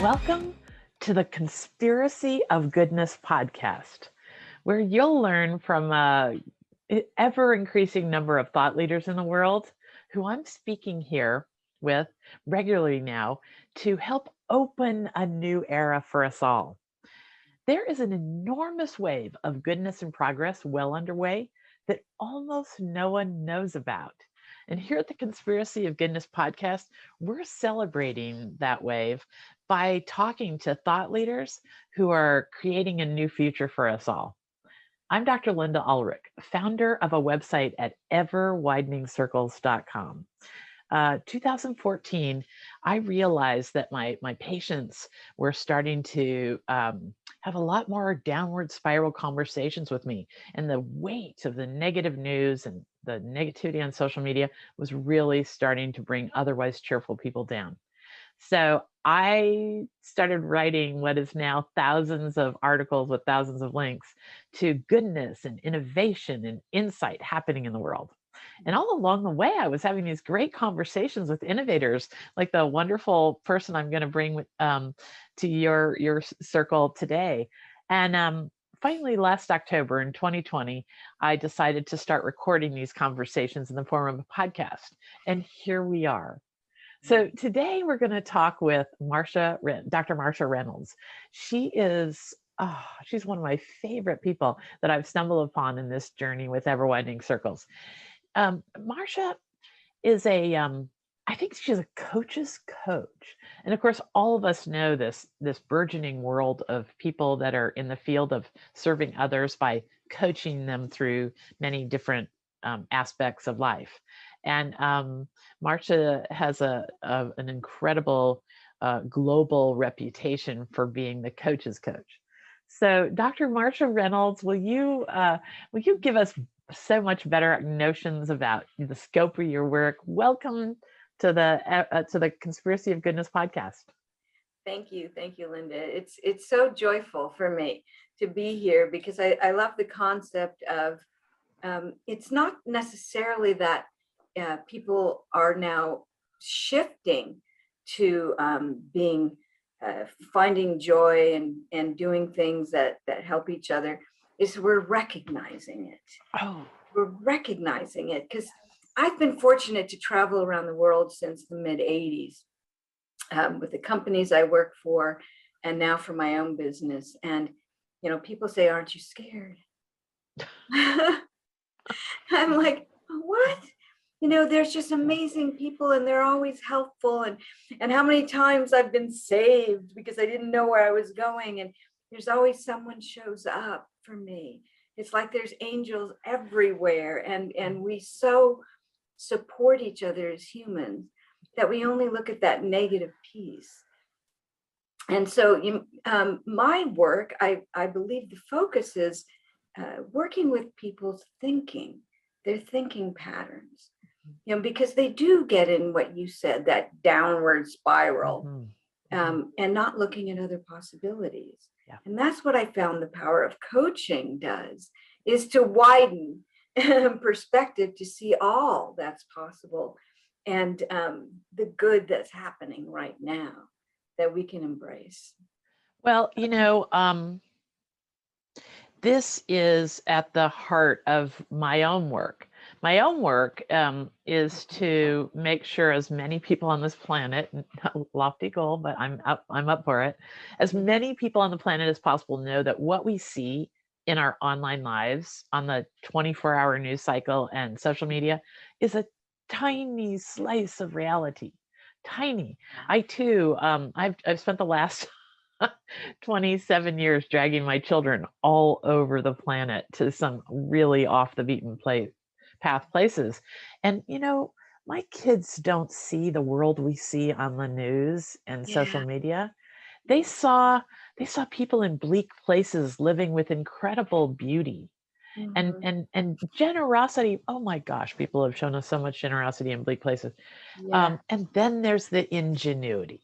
Welcome to the Conspiracy of Goodness podcast, where you'll learn from an ever increasing number of thought leaders in the world who I'm speaking here with regularly now to help open a new era for us all. There is an enormous wave of goodness and progress well underway that almost no one knows about. And here at the Conspiracy of Goodness podcast, we're celebrating that wave by talking to thought leaders who are creating a new future for us all. I'm Dr. Linda Ulrich, founder of a website at everwideningscircles.com. 2014, I realized that my patients were starting to have a lot more downward spiral conversations with me. And the weight of the negative news and the negativity on social media was really starting to bring otherwise cheerful people down. So I started writing what is now thousands of articles with thousands of links to goodness and innovation and insight happening in the world. And all along the way, I was having these great conversations with innovators, like the wonderful person I'm going to bring to your circle today. And finally, last October in 2020, I decided to start recording these conversations in the form of a podcast. And here we are. So today we're going to talk with Dr. Marcia Reynolds. She's one of my favorite people that I've stumbled upon in this journey with Ever Widening Circles. Marcia is I think she's a coach's coach. And of course, all of us know this burgeoning world of people that are in the field of serving others by coaching them through many different aspects of life. And Marcia has an incredible global reputation for being the coach's coach. So, Dr. Marcia Reynolds, will you give us so much better notions about the scope of your work? Welcome to the Conspiracy of Goodness podcast. Thank you, Linda. It's so joyful for me to be here because I love the concept of it's not necessarily that people are now shifting to finding joy and doing things that help each other. Is we're recognizing it. We're recognizing it because I've been fortunate to travel around the world since the mid 80s with the companies I work for and now for my own business. And, people say, aren't you scared? I'm like, what? There's just amazing people and they're always helpful. And how many times I've been saved because I didn't know where I was going. And there's always someone shows up for me. It's like there's angels everywhere. And we so support each other as humans that we only look at that negative piece. And so my work, I believe the focus is working with people's thinking, their thinking patterns, because they do get in what you said, that downward spiral, and not looking at other possibilities. Yeah. And that's what I found the power of coaching does, is to widen perspective to see all that's possible and the good that's happening right now that we can embrace. Well, this is at the heart of my own work. My own work is to make sure as many people on this planet, lofty goal, but I'm up for it, as many people on the planet as possible know that what we see in our online lives on the 24-hour news cycle and social media is a tiny slice of reality. Tiny. I too, I've spent the last 27 years dragging my children all over the planet to some really off the beaten path places. And, my kids don't see the world we see on the news and social media. They saw people in bleak places living with incredible beauty and generosity. Oh my gosh, people have shown us so much generosity in bleak places. And then there's the ingenuity.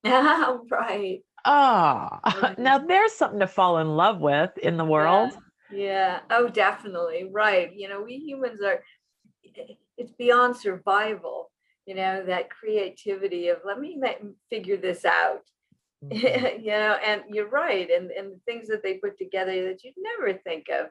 Right. Now there's something to fall in love with in the world. Yeah. Oh, definitely. Right. We humans it's beyond survival, that creativity of let me figure this out. Mhm. And you're right. And the things that they put together that you'd never think of,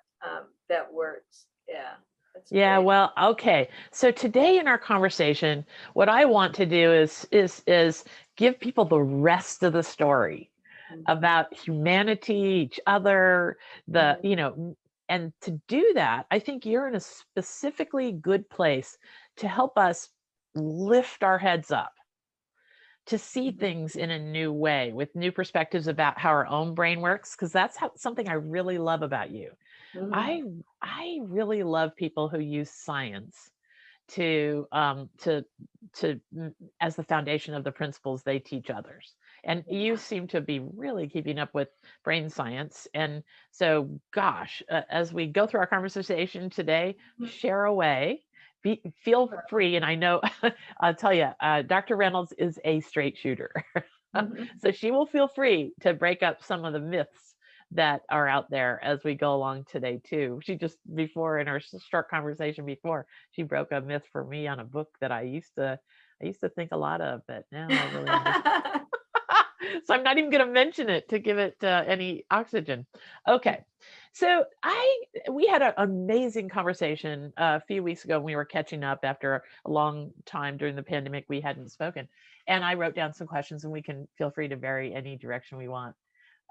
that works. Yeah, that's Yeah, great. well, okay. So today in our conversation, what I want to do is give people the rest of the story Mhm, about humanity, each other, the, mhm, you know, and to do that, I think you're in a specifically good place to help us lift our heads up, to see mhm, things in a new way with new perspectives about how our own brain works, because that's something I really love about you. mhm. I I really love people who use science to as the foundation of the principles they teach others. And you Yeah. seem to be really keeping up with brain science. And so, gosh, as we go through our conversation today, share away. Feel free, and I know I'll tell you, Dr. Reynolds is a straight shooter. Mhm. So she will feel free to break up some of the myths that are out there as we go along today too. She just before in our short conversation before, she broke a myth for me on a book that I used to think a lot of, but now I really understand. So I'm not even going to mention it to give it any oxygen. Okay. So we had an amazing conversation a few weeks ago when we were catching up after a long time during the pandemic we hadn't spoken, and I wrote down some questions, and we can feel free to vary any direction we want,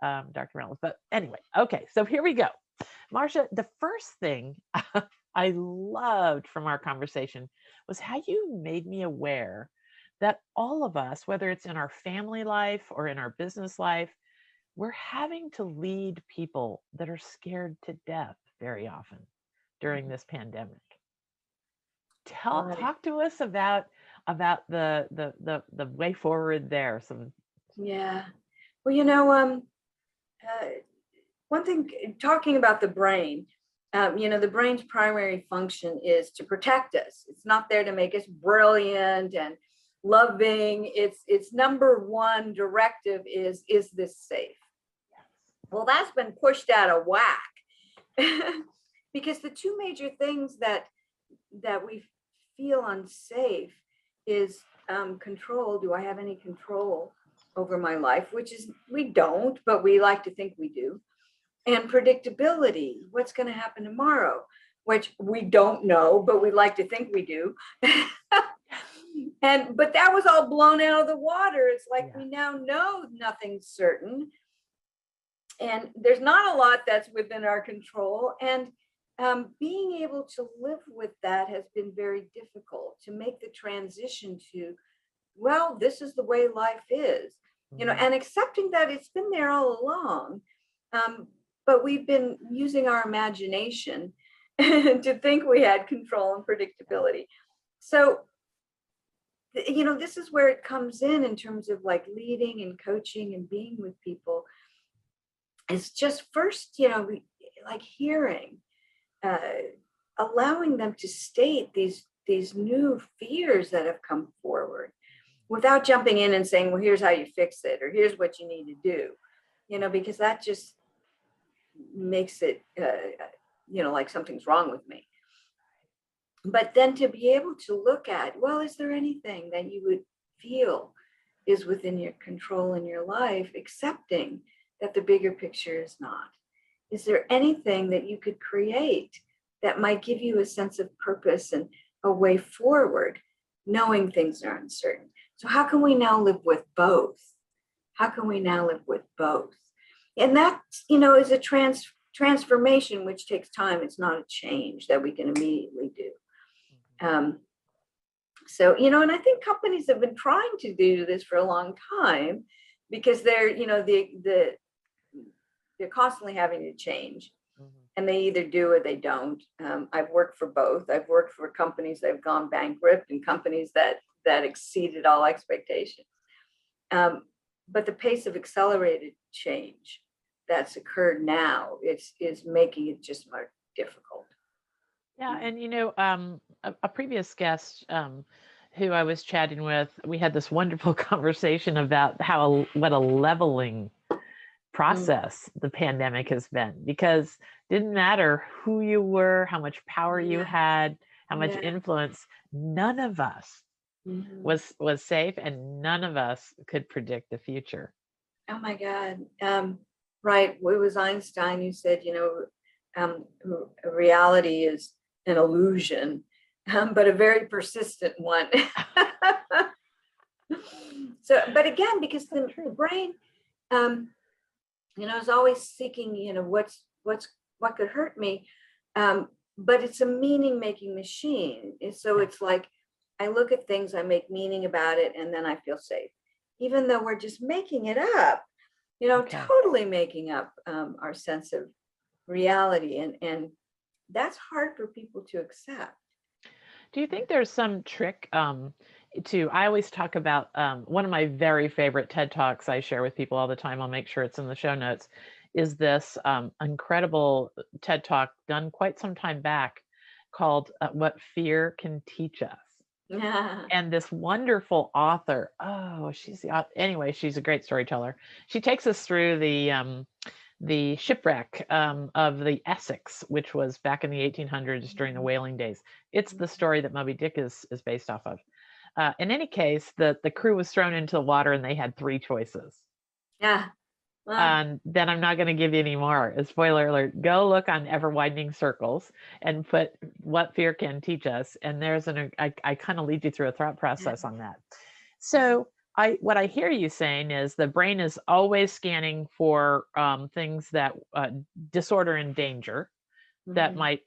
Dr. Reynolds. But anyway, okay, so here we go. Marcia, the first thing I loved from our conversation was how you made me aware that all of us, whether it's in our family life or in our business life, we're having to lead people that are scared to death very often during this pandemic. Right. Talk to us about the way forward there. Some Yeah. Well, uh, one thing, talking about the brain, the brain's primary function is to protect us. It's not there to make us brilliant and loving. Its number one directive is this safe? Well, that's been pushed out of whack because the two major things that we feel unsafe is, control. Do I have any control over my life? Which is, we don't, but we like to think we do. And predictability. What's going to happen tomorrow? Which we don't know, but we like to think we do. And but that was all blown out of the water. It's like yeah, we now know nothing's certain, and there's not a lot that's within our control. And being able to live with that has been very difficult, to make the transition to, well, this is the way life is, mhm, and accepting that it's been there all along. Um, but we've been using our imagination to think we had control and yeah, predictability. So, this is where it comes in terms of like leading and coaching and being with people. It's just first, like hearing, uh, allowing them to state these new fears that have come forward without jumping in and saying, well, here's how you fix it, or here's what you need to do, because that just makes it, like something's wrong with me. But then to be able to look at, well, is there anything that you would feel is within your control in your life, accepting that the bigger picture is not? Is there anything that you could create that might give you a sense of purpose and a way forward, knowing things are uncertain? So, how can we now live with both? How can we now live with both? And that, is a transformation, which takes time. It's not a change that we can immediately do. Um, so, and I think companies have been trying to do this for a long time, because they're, they're constantly having to change, mhm. and they either do or they don't. I've worked for both. I've worked for companies that have gone bankrupt and companies that exceeded all expectations. Um, but the pace of accelerated change that's occurred now is making it just more difficult. Yeah, and a previous guest who I was chatting with, we had this wonderful conversation about what a leveling Mm, process the pandemic has been, because didn't matter who you were, how much power you yeah, had, how much yeah. influence, none of us Mhm. was safe, and none of us could predict the future. Oh my God. Right. It was Einstein who said, reality is an illusion, but a very persistent one. So, but again, because So the true. brain, um, is always seeking, what could hurt me. But it's a meaning making machine. So Yeah. it's like I look at things, I make meaning about it, and then I feel safe, even though we're just making it up, Okay. totally making up our sense of reality. And that's hard for people to accept. Do you think there's some trick I always talk about one of my very favorite TED Talks I share with people all the time. I'll make sure it's in the show notes. Is this incredible TED Talk done quite some time back called What Fear Can Teach Us? Yeah. And this wonderful author, oh, anyway, she's a great storyteller. She takes us through the shipwreck of the Essex, which was back in the 1800s during the whaling days. It's the story that Moby Dick is based off of. In any case, the crew was thrown into the water and they had three choices. Yeah. Well, And then I'm not going to give you any more. A spoiler alert. Go look on ever widening circles and put what fear can teach us. And I kind of lead you through a thought yeah. process on that. So what I hear you saying is the brain is always scanning for things that disorder and danger that Mhm, might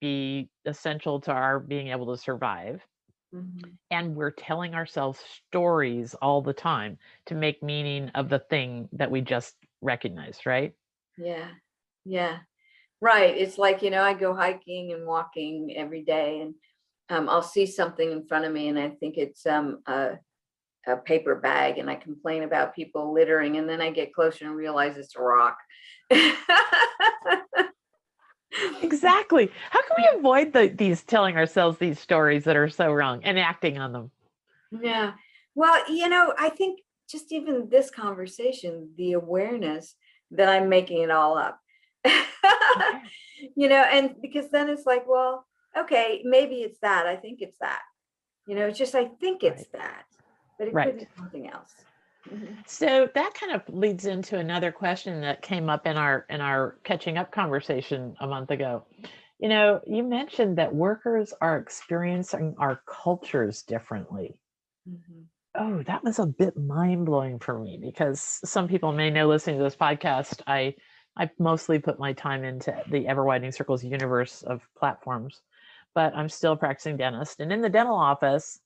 be essential to our being able to survive. mhm. And we're telling ourselves stories all the time to make meaning of the thing that we just recognized, right? Yeah. Yeah. Right. It's like, I go hiking and walking every day, and I'll see something in front of me and I think it's a paper bag, and I complain about people littering, and then I get closer and realize it's a rock. Exactly. How can we avoid these telling ourselves these stories that are so wrong and acting on them? Yeah. Well, I think just even this conversation, the awareness that I'm making it all up. Okay. And because then it's like, well, okay, maybe it's that. I think it's that. It's just I think it's Right. that, but it could Right. be something else. Mhm. So that kind of leads into another question that came up in our catching up conversation a month ago. You mentioned that workers are experiencing our cultures differently. Mhm. Oh, that was a bit mind blowing for me because some people may know listening to this podcast, I mostly put my time into the ever widening circles universe of platforms, but I'm still a practicing dentist. And in the dental office,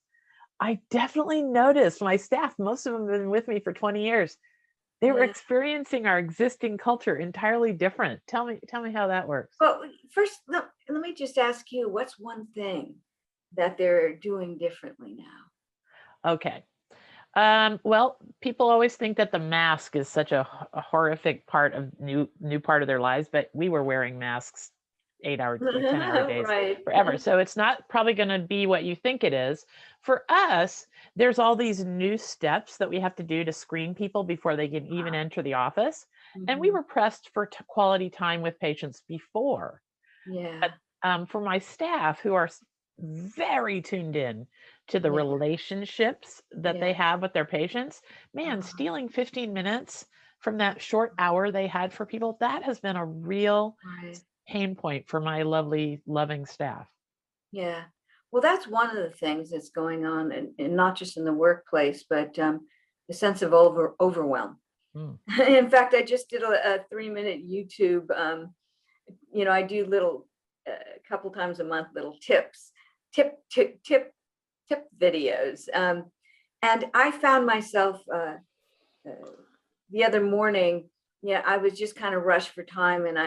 I definitely noticed my staff, most of them have been with me for 20 years. They were Yeah. experiencing our existing culture entirely different. Tell me how that works. Well, first, let me just ask you, what's one thing that they're doing differently now? Okay. Well, people always think that the mask is such a horrific part of new part of their lives, but we were wearing masks 8 hour or 10 hour days Right. forever. So it's not probably going to be what you think it is. For us, there's all these new steps that we have to do to screen people before they can even enter the office. And we Mhm. were pressed for quality time with patients before. But Yeah. for my staff who are very tuned in to the Yeah. relationships that they Yeah. have with their patients, man, Uh, stealing 15 minutes from that short hour they had for people, that has been a real right. pain point for my lovely, loving staff. Yeah. Well, that's one of the things that's going on, and not just in the workplace, but the sense of overwhelm. Mm, In fact, I just did a 3-minute YouTube. I do little, a couple times a month, little tip videos. And I found myself uh, the other morning, yeah, I was just kind of rushed for time, and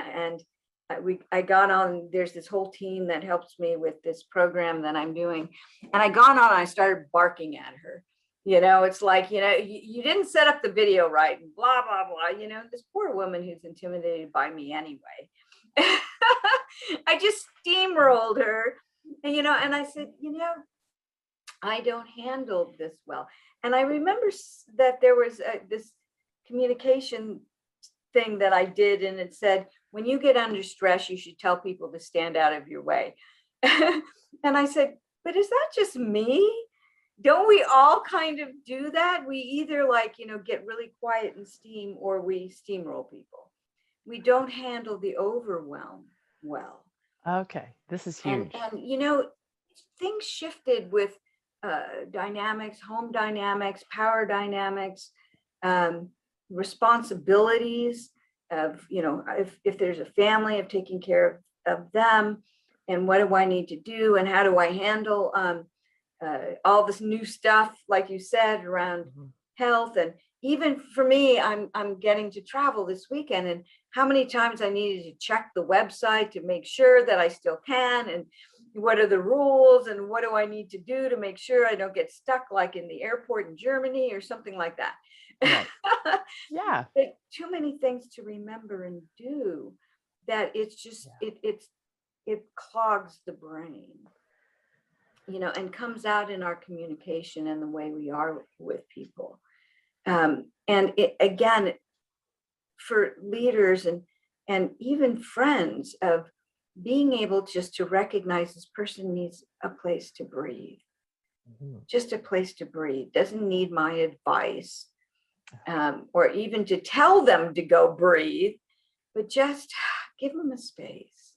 I got on. There's this whole team that helps me with this program that I'm doing, and I got on. And I started barking at her. It's like, you didn't set up the video right, and blah blah blah. This poor woman who's intimidated by me anyway. I just steamrolled her, and I said, I don't handle this well. And I remember that there was this communication thing that I did, and it said, when you get under stress, you should tell people to stand out of your way. And I said, but is that just me? don't we all kind of do that? We either like, get really quiet and steam, or we steamroll people. We don't handle the overwhelm well. Okay, this is And huge. things shifted with dynamics, home dynamics, power dynamics, um, responsibilities of, if there's a family, of taking care of them, and what do I need to do, and how do I handle all this new stuff, like you said, around health. And even for me, I'm getting to travel this weekend, and how many times I needed to check the website to make sure that I still can, and what are the rules, and what do I need to do to make sure I don't get stuck like in the airport in Germany or something like that. Right. Yeah. But too many things to remember and do, that it's just it clogs the brain, and comes out in our communication and the way we are with people. And it, again, for leaders and even friends, of being able just to recognize this person needs a place to breathe, just a place to breathe, doesn't need my advice, or even to tell them to go breathe, but just give them a space.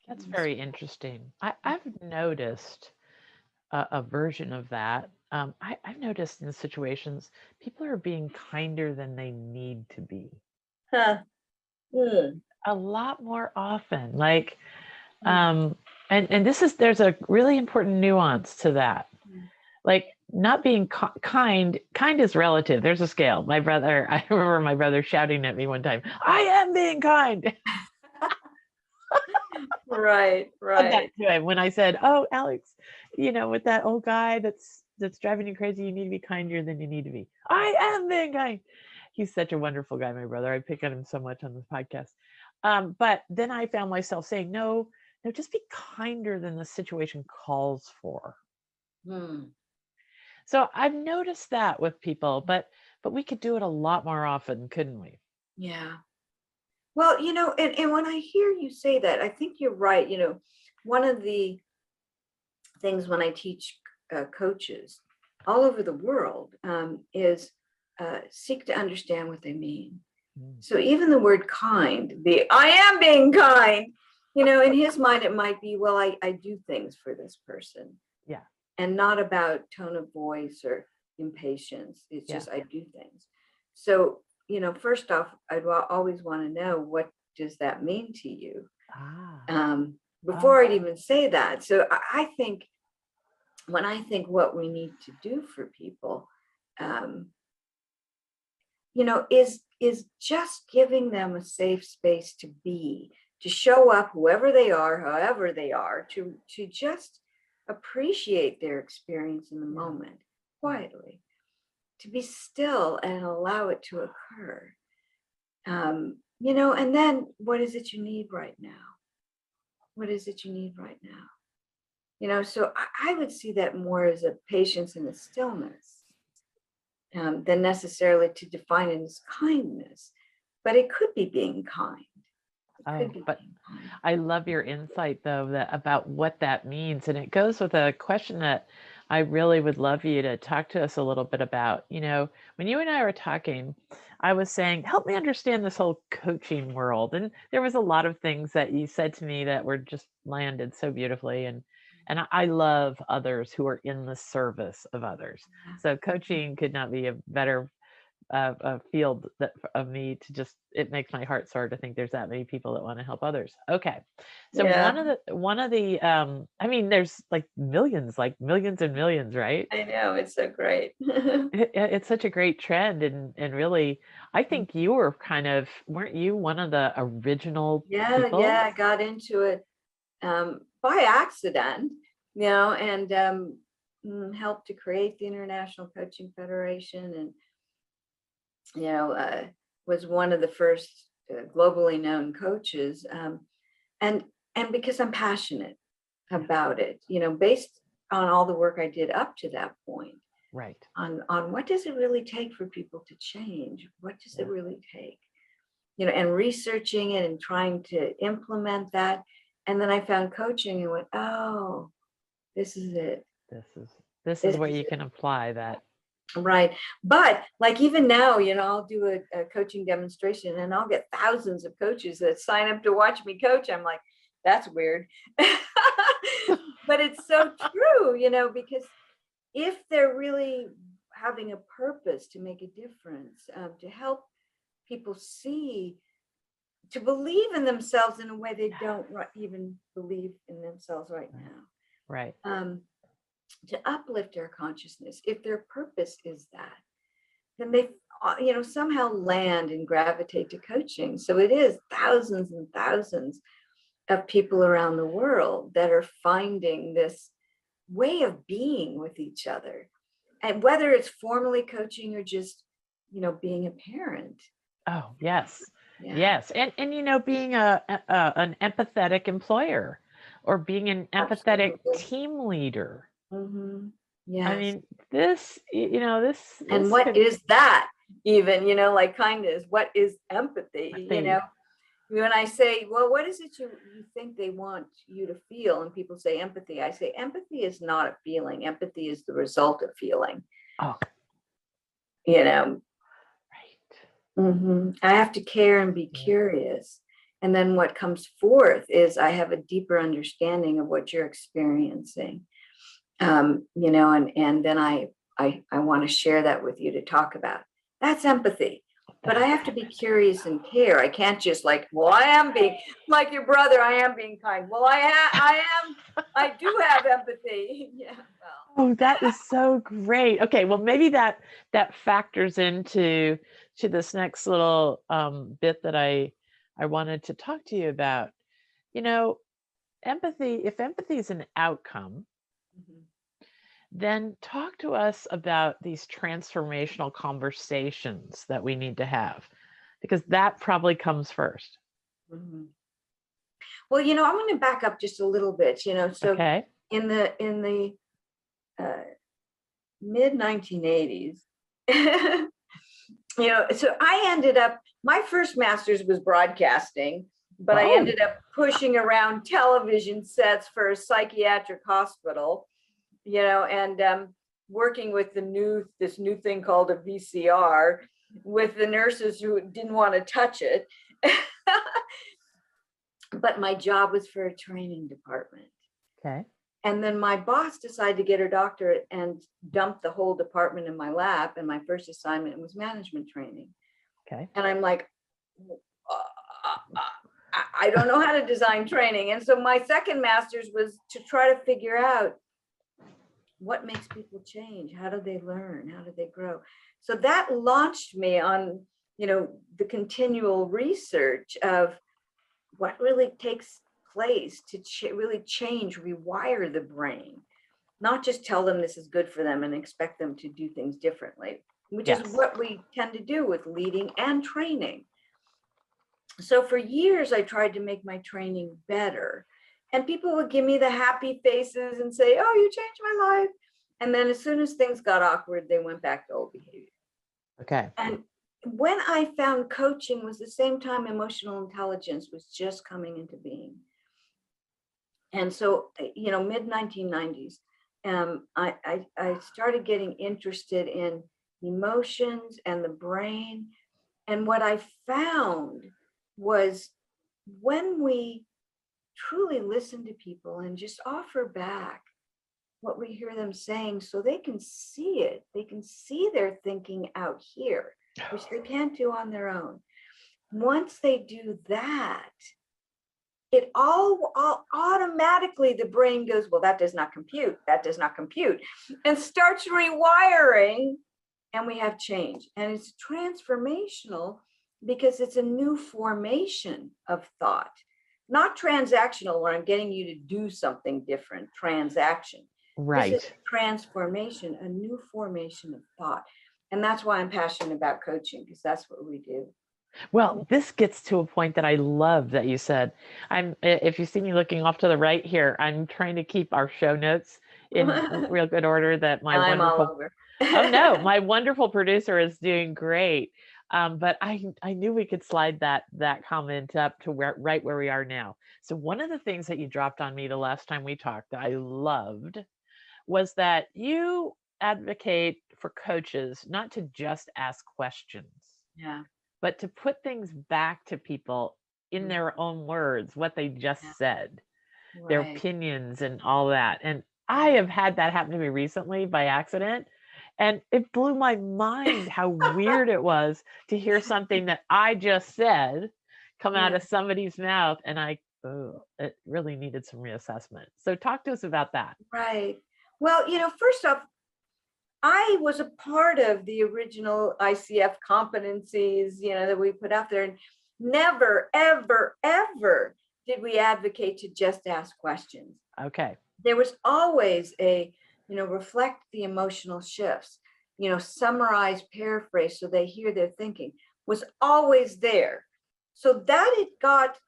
That's very interesting. I've noticed a version of that. I've noticed in situations, people are being kinder than they need to be Huh. a lot more often. Like, and there's a really important nuance to that. Like, not being kind is relative. There's a scale. I remember my brother shouting at me one time, "I am being kind." Right. That to him when I said, "Oh, Alex, with that old guy that's driving you crazy, you need to be kinder than you need to be." I am being kind. He's such a wonderful guy, my brother. I pick on him so much on this podcast. But then I found myself saying, no, just be kinder than the situation calls for. So I've noticed that with people, but we could do it a lot more often, couldn't we? Yeah. Well, and when I hear you say that, I think you're right. One of the things when I teach coaches all over the world is seek to understand what they mean. So even the word kind, I am being kind, in his mind, it might be, well, I do things for this person. Yeah. And not about tone of voice or impatience. It's just, I do things. So, first off, I'd always want to know, what does that mean to you? Before I'd even say that. So I think, when I think what we need to do for people, is just giving them a safe space to be, to show up, whoever they are, however they are, to just appreciate their experience in the moment quietly, to be still and allow it to occur. And then, what is it you need right now? What is it you need right now? So I would see that more as a patience and a stillness, than necessarily to define it as kindness. But it could be being kind. But I love your insight, though, about what that means. And it goes with a question that I really would love you to talk to us a little bit about. When you and I were talking, I was saying, help me understand this whole coaching world. And there was a lot of things that you said to me that were just landed so beautifully. And I love others who are in the service of others. So coaching could not be a better a field of me to just, it makes my heart soar to think there's that many people that want to help others. Okay. So one of the I mean, there's like millions and millions, right? I know, it's so great. It's such a great trend. And really, I think you were weren't you one of the original people? I got into it by accident, and helped to create the International Coaching Federation, and was one of the first globally known coaches, and because I'm passionate about it, based on all the work I did up to that point, right? On what does it really take for people to change? What does it really take? And researching it and trying to implement that, and then I found coaching and went, oh, this is it. This is This where is you can apply that. right. But like even now, I'll do a coaching demonstration and I'll get thousands of coaches that sign up to watch me coach. I'm like, that's weird. But it's so true, because if they're really having a purpose to make a difference, to help people see, to believe in themselves in a way they don't even believe in themselves right now. Right. To uplift our consciousness, if their purpose is that, then they somehow land and gravitate to coaching. So it is thousands and thousands of people around the world that are finding this way of being with each other, and whether it's formally coaching or just being a parent. Oh, yes. Yeah, Yes. And being an empathetic employer or being an empathetic absolutely. team leader. Hmm. I Yes. mean, this And this what could, is that even, like kindness? What is empathy? When I say, well, what is it you think they want you to feel? And people say empathy. I say, empathy is not a feeling. Empathy is the result of feeling. oh, You know, right. I have to care and be Yeah. curious. And then what comes forth is I have a deeper understanding of what you're experiencing. And then I want to share that with you to talk about. That's empathy. But I have to be curious and care. I can't just well, I am being like your brother. I am being kind. Well, I do have empathy. Yeah. Well. Oh, that is so great. Okay, well, maybe that factors into this next little bit that I wanted to talk to you about. You know, empathy, if empathy is an outcome, Mhm. then talk to us about these transformational conversations that we need to have, because that probably comes first. Mhm. Well, I'm going to back up just a little bit. So Okay. in the uh, mid 1980s. So I ended up, my first master's was broadcasting, but I Oh, ended up pushing around television sets for a psychiatric hospital, and working with this new thing called a VCR with the nurses who didn't want to touch it. But my job was for a training department. okay. And then my boss decided to get her doctorate and dumped the whole department in my lap. And my first assignment was management training. Okay. And I'm like, I don't know how to design training. And so my second master's was to try to figure out what makes people change. How do they learn? How do they grow? So that launched me on, the continual research of what really takes place to really change, rewire the brain, not just tell them this is good for them and expect them to do things differently, which is Yes. what we tend to do with leading and training. So for years, I tried to make my training better. And people would give me the happy faces and say, oh, you changed my life. And then as soon as things got awkward, they went back to old behavior. Okay. And when I found coaching was the same time emotional intelligence was just coming into being. And so, mid 1990s, I started getting interested in emotions and the brain. And what I found was when we truly listen to people and just offer back what we hear them saying so they can see it, they can see their thinking out here, which they can't do on their own. Once they do that, it all automatically the brain goes, well, that does not compute, and starts rewiring, and we have change. And it's transformational because it's a new formation of thought, not transactional where I'm getting you to do something different. Transaction. This is Right. transformation, a new formation of thought. And that's why I'm passionate about coaching, because that's what we do. Well, this gets to a point that I love that you said. If you see me looking off to the right here, I'm trying to keep our show notes in real good order that my I'm all wonderful, over. oh no, my wonderful producer is doing great. But I knew we could slide that comment up to right where we are now. So one of the things that you dropped on me the last time we talked that I loved was that you advocate for coaches not to just ask questions, Yeah. but to put things back to people in Mm, their own words, what they yeah. just said, their Right. opinions and all that. And I Yeah. have had that happen to me recently by accident. And it blew my mind how weird it was to hear something that I just said come out Yeah. of somebody's mouth. And oh, it really needed some reassessment. So talk to us about that. Right. Well, first off, I was a part of the original ICF competencies, that we put out there, and never, ever, ever did we advocate to just ask questions. Okay. There was always reflect the emotional shifts, summarize, paraphrase so they hear their thinking was always there. So that it got,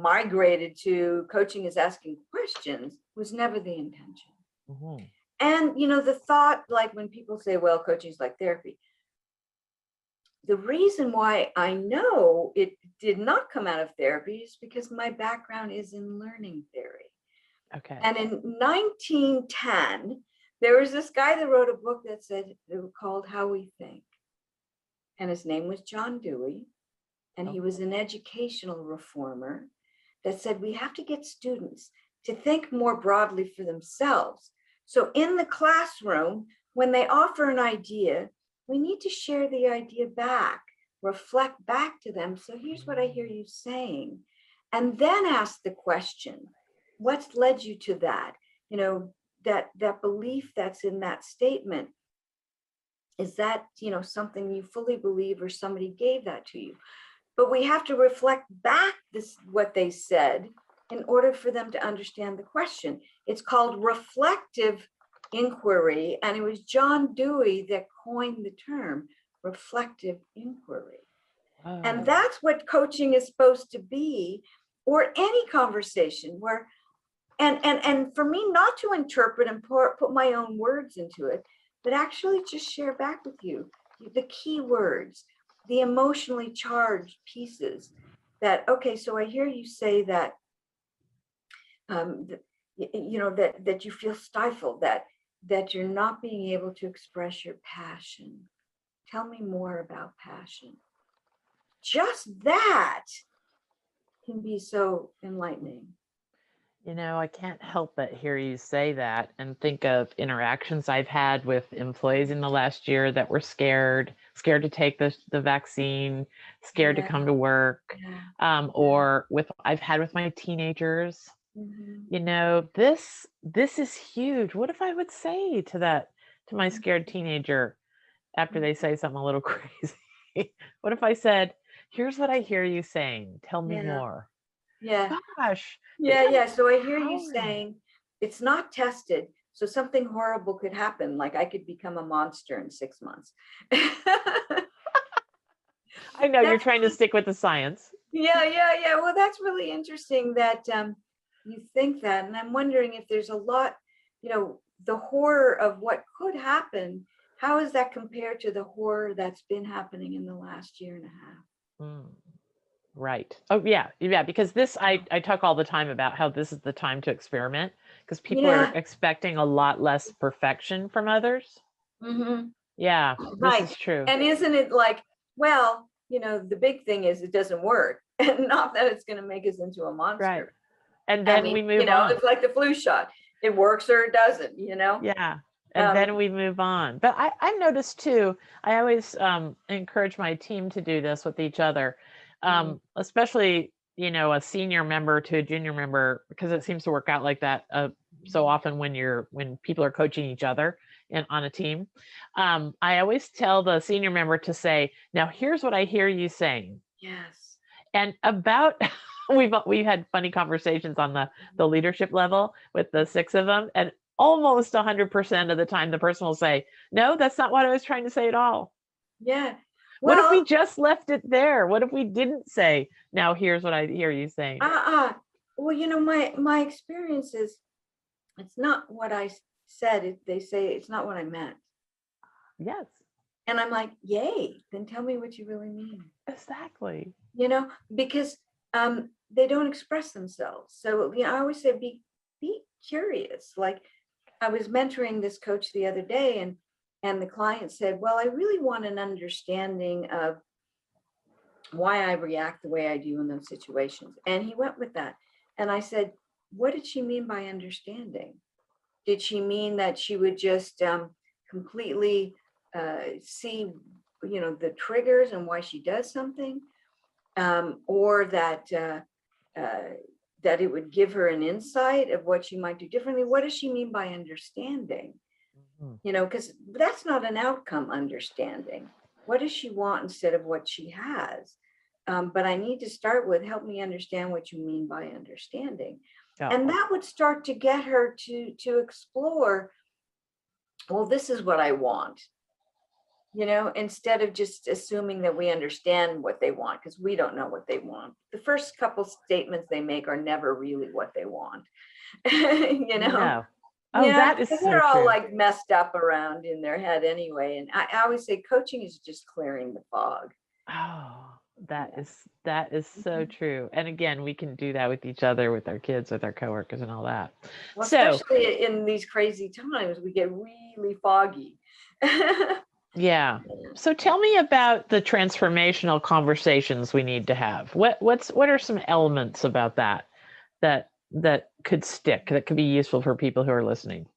migrated to coaching is asking questions was never the intention. Mhm. And, the thought, like when people say, well, coaching is like therapy, the reason why I know it did not come out of therapy is because my background is in learning theory. Okay. And in 1910, there was this guy that wrote a book that said it was called How We Think. And his name was John Dewey. And he was Okay. an educational reformer that said we have to get students to think more broadly for themselves. So in the classroom, when they offer an idea, we need to share the idea back, reflect back to them. So here's what I hear you saying. And then ask the question, what's led you to that? That belief that's in that statement, is that, something you fully believe or somebody gave that to you? But we have to reflect back what they said in order for them to understand the question. It's called reflective inquiry, and it was John Dewey that coined the term reflective inquiry. And Oh, that's what coaching is supposed to be, or any conversation where, and for me, not to interpret and put my own words into it, but actually just share back with you the key words, the emotionally charged pieces. That, okay, so I hear you say that, that you feel stifled, that you're not being able to express your passion. Tell me more about passion. Just that can be so enlightening. I can't help but hear you say that and think of interactions I've had with employees in the last year that were scared to take the vaccine, scared to Yeah, come to work, yeah, yeah. or with I've had with my teenagers. Mhm. This is huge. What if I would say to my scared teenager after they say something a little crazy? What if I said, "Here's what I hear you saying. Tell me Yeah, more." yeah, Gosh, think yeah, how yeah. So I hear you empowering. saying it's not tested. So something horrible could happen, like I could become a monster in 6 months. I know you're That's trying to really, stick with the science. yeah, yeah, yeah. Well, that's really interesting that you think that. And I'm wondering if there's a lot, the horror of what could happen. How is that compared to the horror that's been happening in the last year and a half? Mm, right. Oh, yeah. Yeah. Because I talk all the time about how this is the time to experiment because people are Yeah. expecting a lot less perfection from others. Hmm. Yeah, this Right. is true. And isn't it like, well, the big thing is it doesn't work, and not that it's going to make us into a Right. monster. And I then mean, we move on. it's like the flu shot. It works or it doesn't. Yeah. And Um, then we move on. But I've noticed too, I always encourage my team to do this with each other, mm, especially, a senior member to a junior member, because it seems to work out like that so often when people are coaching each other on a team. I always tell the senior member to say, now, here's what I hear you saying. yes. And about we've had funny conversations on the leadership level with the six of them, and almost 100% of the time the person will say, no, that's not what I was trying to say at all. Yeah. What if we Well, just left it there? What if we didn't say, now here's what I hear you saying? well, my experience is it's not what I said. They say it's not what I meant. Yes, And I'm like, yay, then tell me what you really mean. exactly. Because they don't express themselves. So, I always say be curious. Like, I was mentoring this coach the other day, and the client said, well, I really want an understanding of why I react the way I do in those situations. And he went with that. And I said, what did she mean by understanding? Did she mean that she would just completely see, the triggers and why she does something, or that that it would give her an insight of what she might do differently? What does she mean by understanding? Mhm. Because that's not an outcome understanding. What does she want instead of what she has? But I need to start with, help me understand what you mean by understanding. Yeah. And that would start to get her to explore, well, this is what I want, instead of just assuming that we understand what they want, because we don't know what they want. The first couple statements they make are never really what they want. No. Oh, Yeah, that is because so they're all true. like messed up around in their head anyway. And I always say coaching is just clearing the fog. Oh, that Yeah. is so Mhm. true. And again, we can do that with each other, with our kids, with our coworkers and all that. Well, So, especially in these crazy times, we get really foggy. yeah. So tell me about the transformational conversations we need to have. What are some elements about that could stick, that could be useful for people who are listening?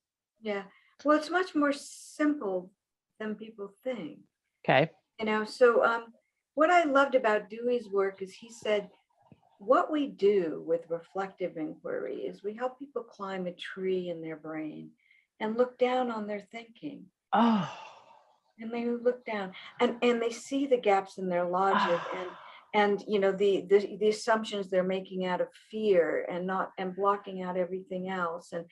Yeah. Well, it's much more simple than people think. Okay. So what I loved about Dewey's work is he said, what we do with reflective inquiry is we help people climb a tree in their brain and look down on their thinking. Oh. And they look down and they see the gaps in their logic, Oh. and the assumptions they're making out of fear and blocking out everything else, and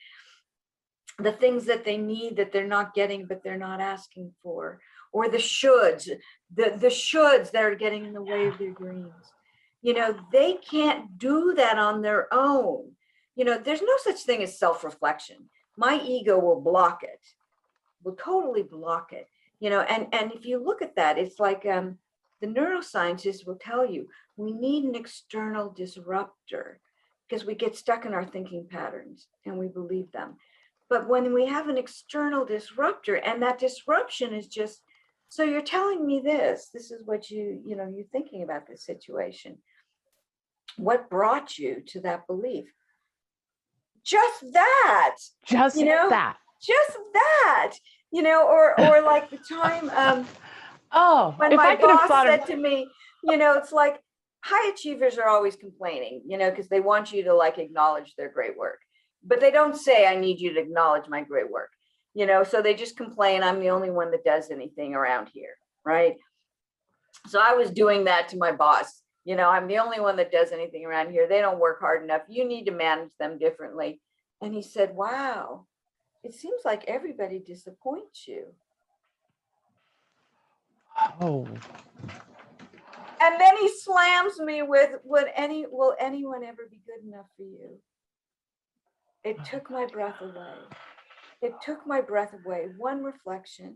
the things that they need that they're not getting but they're not asking for, or the shoulds, the shoulds that are getting in the way of their dreams. They can't do that on their own. There's no such thing as self-reflection. My ego will block it, will totally block it. And if you look at that, it's like the neuroscientists will tell you, we need an external disruptor because we get stuck in our thinking patterns and we believe them. But when we have an external disruptor, and that disruption is just, so you're telling me this is what you're thinking about this situation. What brought you to that belief? Just that, Just you know, that. just that, or like the time Oh, when if my I could have boss thought of said to me, it's like high achievers are always complaining, because they want you to like acknowledge their great work, but they don't say, I need you to acknowledge my great work, so they just complain, I'm the only one that does anything around here, right? So I was doing that to my boss. I'm the only one that does anything around here. They don't work hard enough. You need to manage them differently. And he said, wow, it seems like everybody disappoints you. oh. And then he slams me with, will anyone ever be good enough for you? It took my breath away. It took my breath away. One reflection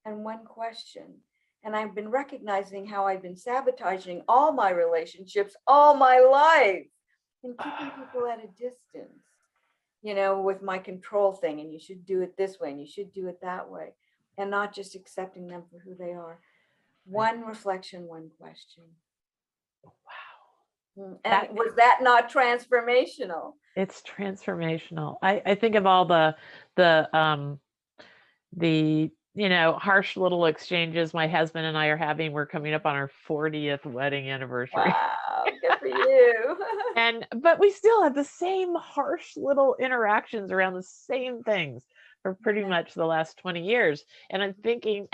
and one question. And I've been recognizing how I've been sabotaging all my relationships all my life and keeping people at a distance, with my control thing. And you should do it this way and you should do it that way. And not just accepting them for who they are. One reflection, one question. Wow. And was that not transformational? It's transformational. I think of all the harsh little exchanges my husband and I are having. We're coming up on our 40th wedding anniversary. Wow, good for you. But we still have the same harsh little interactions around the same things for pretty much the last 20 years. And I'm thinking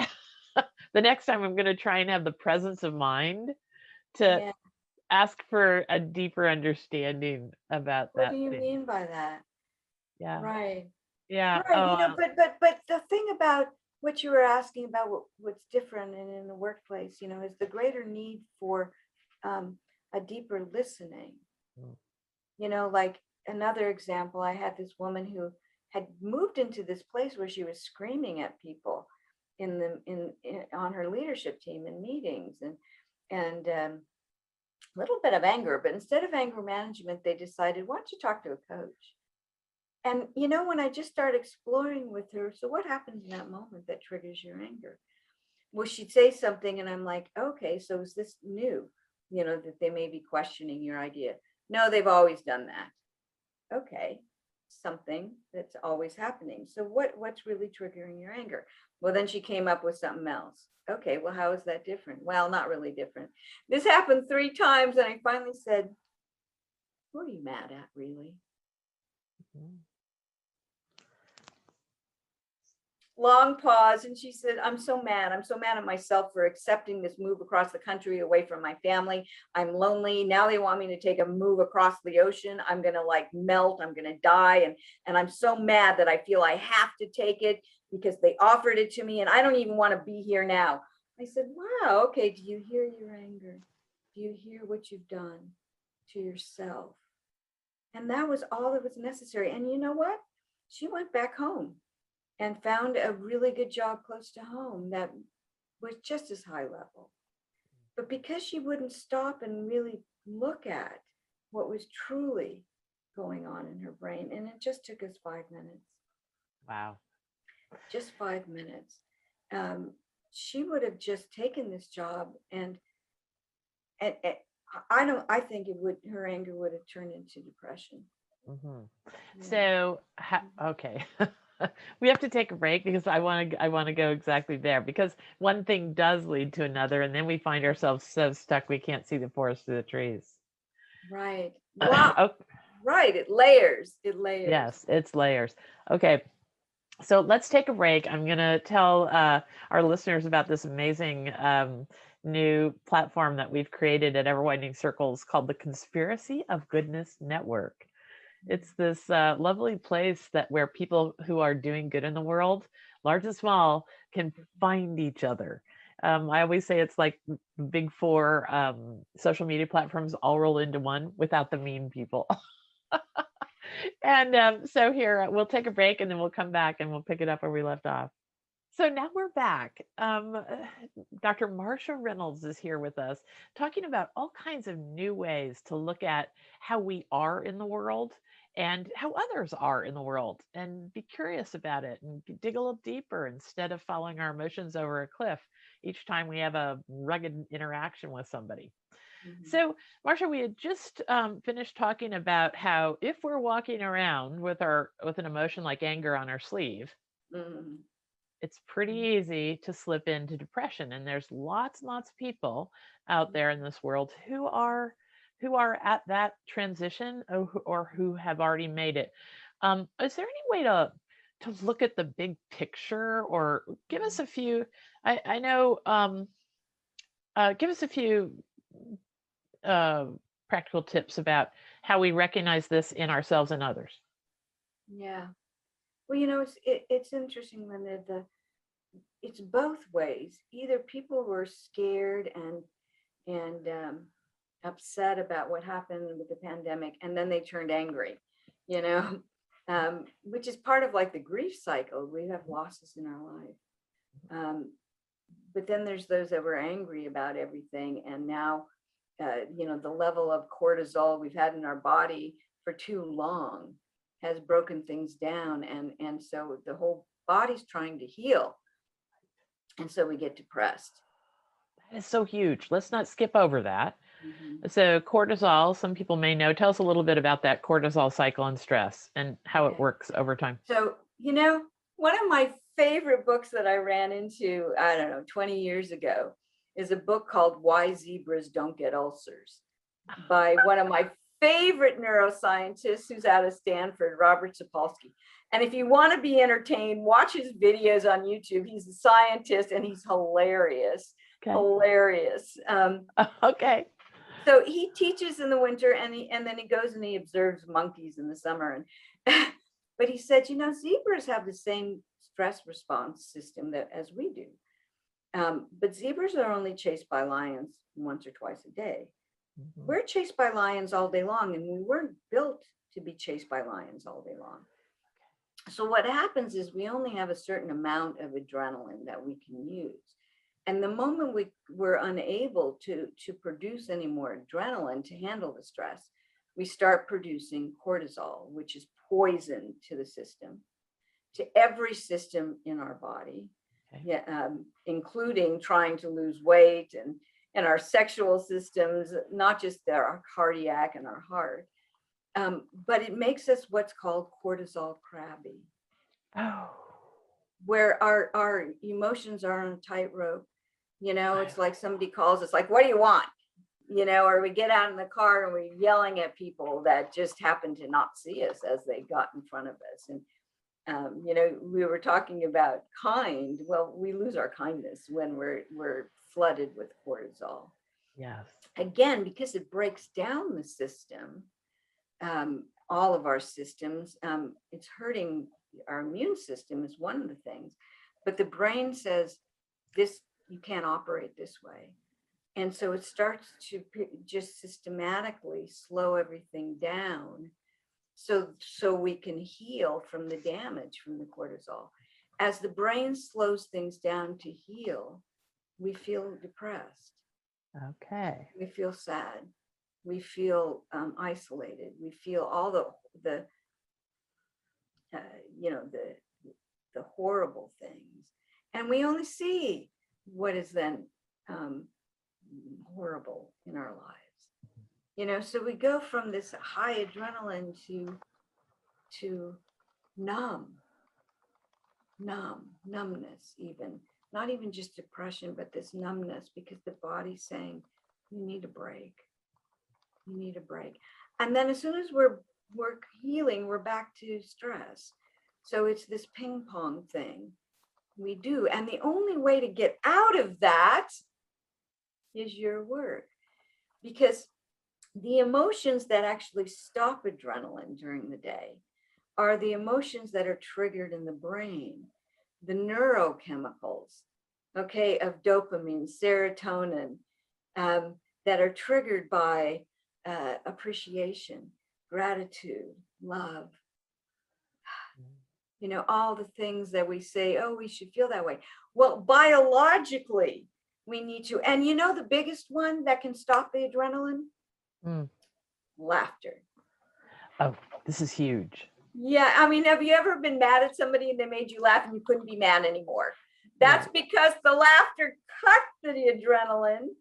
the next time I'm going to try and have the presence of mind to Yeah. ask for a deeper understanding about What that do you thing. mean by that? Yeah. Right. Yeah. Right. Oh, But the thing about what you were asking about, what's different and in the workplace, is the greater need for um, a deeper listening. mm, Like another example, I had this woman who had moved into this place where she was screaming at people in on her leadership team in meetings, and a little bit of anger. But instead of anger management, they decided, why don't you talk to a coach? And, you know, when I just start exploring with her, so what happens in that moment that triggers your anger? Well, she'd say something and I'm like, okay, so is this new? You know, that they may be questioning your idea. No, they've always done that. Okay, something that's always happening. So what's really triggering your anger? Well, then she came up with something else. Okay, well, how is that different? Well, not really different. This happened 3 times and I finally said, what are you mad at, really? Mhm. Long pause, and she said, I'm so mad. I'm so mad at myself for accepting this move across the country away from my family. I'm lonely. Now they want me to take a move across the ocean. I'm gonna like melt, I'm gonna die. And I'm so mad that I feel I have to take it because they offered it to me and I don't even want to be here now. I said, wow, okay, do you hear your anger? Do you hear what you've done to yourself? And that was all that was necessary. And you know what? She went back home and found a really good job close to home that was just as high level. But because she wouldn't stop and really look at what was truly going on in her brain, and it just took us 5 minutes, Wow. just 5 minutes, she would have just taken this job and I think it would, her anger would have turned into depression. Mhm. Yeah. So, okay. We have to take a break because I want to go exactly there, because one thing does lead to another, and then we find ourselves so stuck we can't see the forest through the trees. Right. Wow. Oh, Right. It layers. It layers. yes, it's layers. Okay. So let's take a break. I'm going to tell our listeners about this amazing new platform that we've created at Ever Widening Circles called the Conspiracy of Goodness Network. It's this lovely place that where people who are doing good in the world, large and small, can find each other. I always say it's like big four social media platforms all roll into one without the mean people. And so here we'll take a break and then we'll come back and we'll pick it up where we left off. So now we're back. Dr. Marcia Reynolds is here with us talking about all kinds of new ways to look at how we are in the world and how others are in the world, and be curious about it and dig a little deeper instead of following our emotions over a cliff each time we have a rugged interaction with somebody. Mhm. So, Marcia, we had just finished talking about how if we're walking around with an emotion like anger on our sleeve, Mhm. it's pretty easy to slip into depression. And there's lots and lots of people out there in this world who are at that transition, or who have already made it. Is there any way to look at the big picture, or give us a few? I know. Give us a few uh, practical tips about how we recognize this in ourselves and others. Yeah. Well, you know, it's interesting when it's both ways. Either people were scared and upset about what happened with the pandemic, and then they turned angry, you know, which is part of like the grief cycle. We have losses in our life. But then there's those that were angry about everything, and now, you know, the level of cortisol we've had in our body for too long has broken things down, and so the whole body's trying to heal, and so we get depressed. That is so huge. Let's not skip over that. Mhm. So, cortisol, some people may know. Tell us a little bit about that cortisol cycle and stress and how it Okay. works over time. So, you know, one of my favorite books that I ran into, I don't know, 20 years ago is a book called Why Zebras Don't Get Ulcers by one of my favorite neuroscientists who's out of Stanford, Robert Sapolsky. And if you want to be entertained, watch his videos on YouTube. He's a scientist and he's hilarious, Okay. hilarious. Okay. So he teaches in the winter and then he goes and he observes monkeys in the summer. And but he said, you know, zebras have the same stress response system that as we do. But zebras are only chased by lions once or twice a day. Mhm. We're chased by lions all day long, and we weren't built to be chased by lions all day long. So what happens is we only have a certain amount of adrenaline that we can use. And the moment we're unable to produce any more adrenaline to handle the stress, we start producing cortisol, which is poison to the system, to every system in our body, including trying to lose weight and our sexual systems, not just our cardiac and our heart. But it makes us what's called cortisol crabby, where our emotions are on a tightrope. It's like somebody calls us, like, what do you want? Or we get out in the car and we're yelling at people that just happen to not see us as they got in front of us. And, we were talking about kind. Well, we lose our kindness when we're flooded with cortisol. Yes. Again, because it breaks down the system, all of our systems. It's hurting our immune system is one of the things. But the brain says, you can't operate this way. And so it starts to just systematically slow everything down so we can heal from the damage from the cortisol. As the brain slows things down to heal, we feel depressed. Okay. We feel sad. We feel isolated. We feel all the horrible things. And we only see what is then horrible in our lives. So we go from this high adrenaline to numbness, even not even just depression, but this numbness, because the body's saying, you need a break. You need a break. And then as soon as we're healing, we're back to stress. So it's this ping pong thing we do. And the only way to get out of that is your work. Because the emotions that actually stop adrenaline during the day are the emotions that are triggered in the brain, the neurochemicals, of dopamine, serotonin, that are triggered by appreciation, gratitude, love, all the things that we say, oh, we should feel that way. Well, biologically, we need to. And the biggest one that can stop the adrenaline? Laughter. Oh, this is huge. Yeah. I mean, have you ever been mad at somebody and they made you laugh and you couldn't be mad anymore? That's because the laughter cut the adrenaline.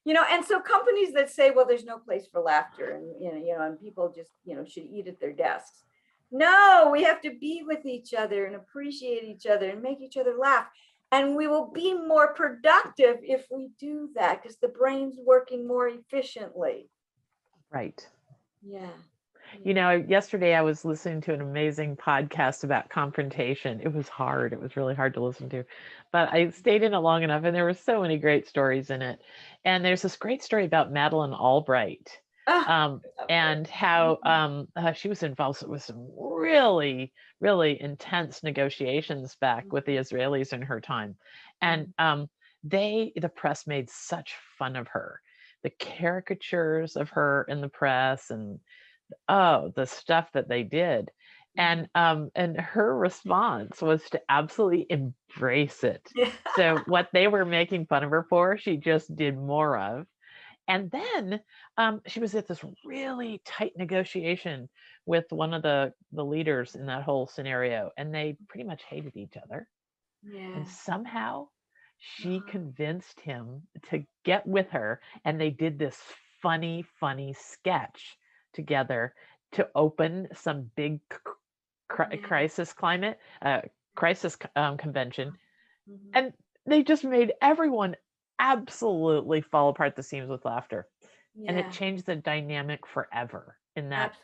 And so companies that say, well, there's no place for laughter and, and people just, should eat at their desks. No, we have to be with each other and appreciate each other and make each other laugh. And we will be more productive if we do that, because the brain's working more efficiently. Right. Yeah. Yesterday I was listening to an amazing podcast about confrontation. It was hard. It was really hard to listen to, but I stayed in it long enough, and there were so many great stories in it. And there's this great story about Madeleine Albright, and how she was involved with some really, really intense negotiations back with the Israelis in her time. And the press made such fun of her. The caricatures of her in the press, and the stuff that they did. And her response was to absolutely embrace it. So what they were making fun of her for, she just did more of. And then she was at this really tight negotiation with one of the leaders in that whole scenario, and they pretty much hated each other. Yeah. And somehow she convinced him to get with her, and they did this funny sketch together to open some big crisis convention. And they just made everyone absolutely fall apart the seams with laughter. And it changed the dynamic forever in that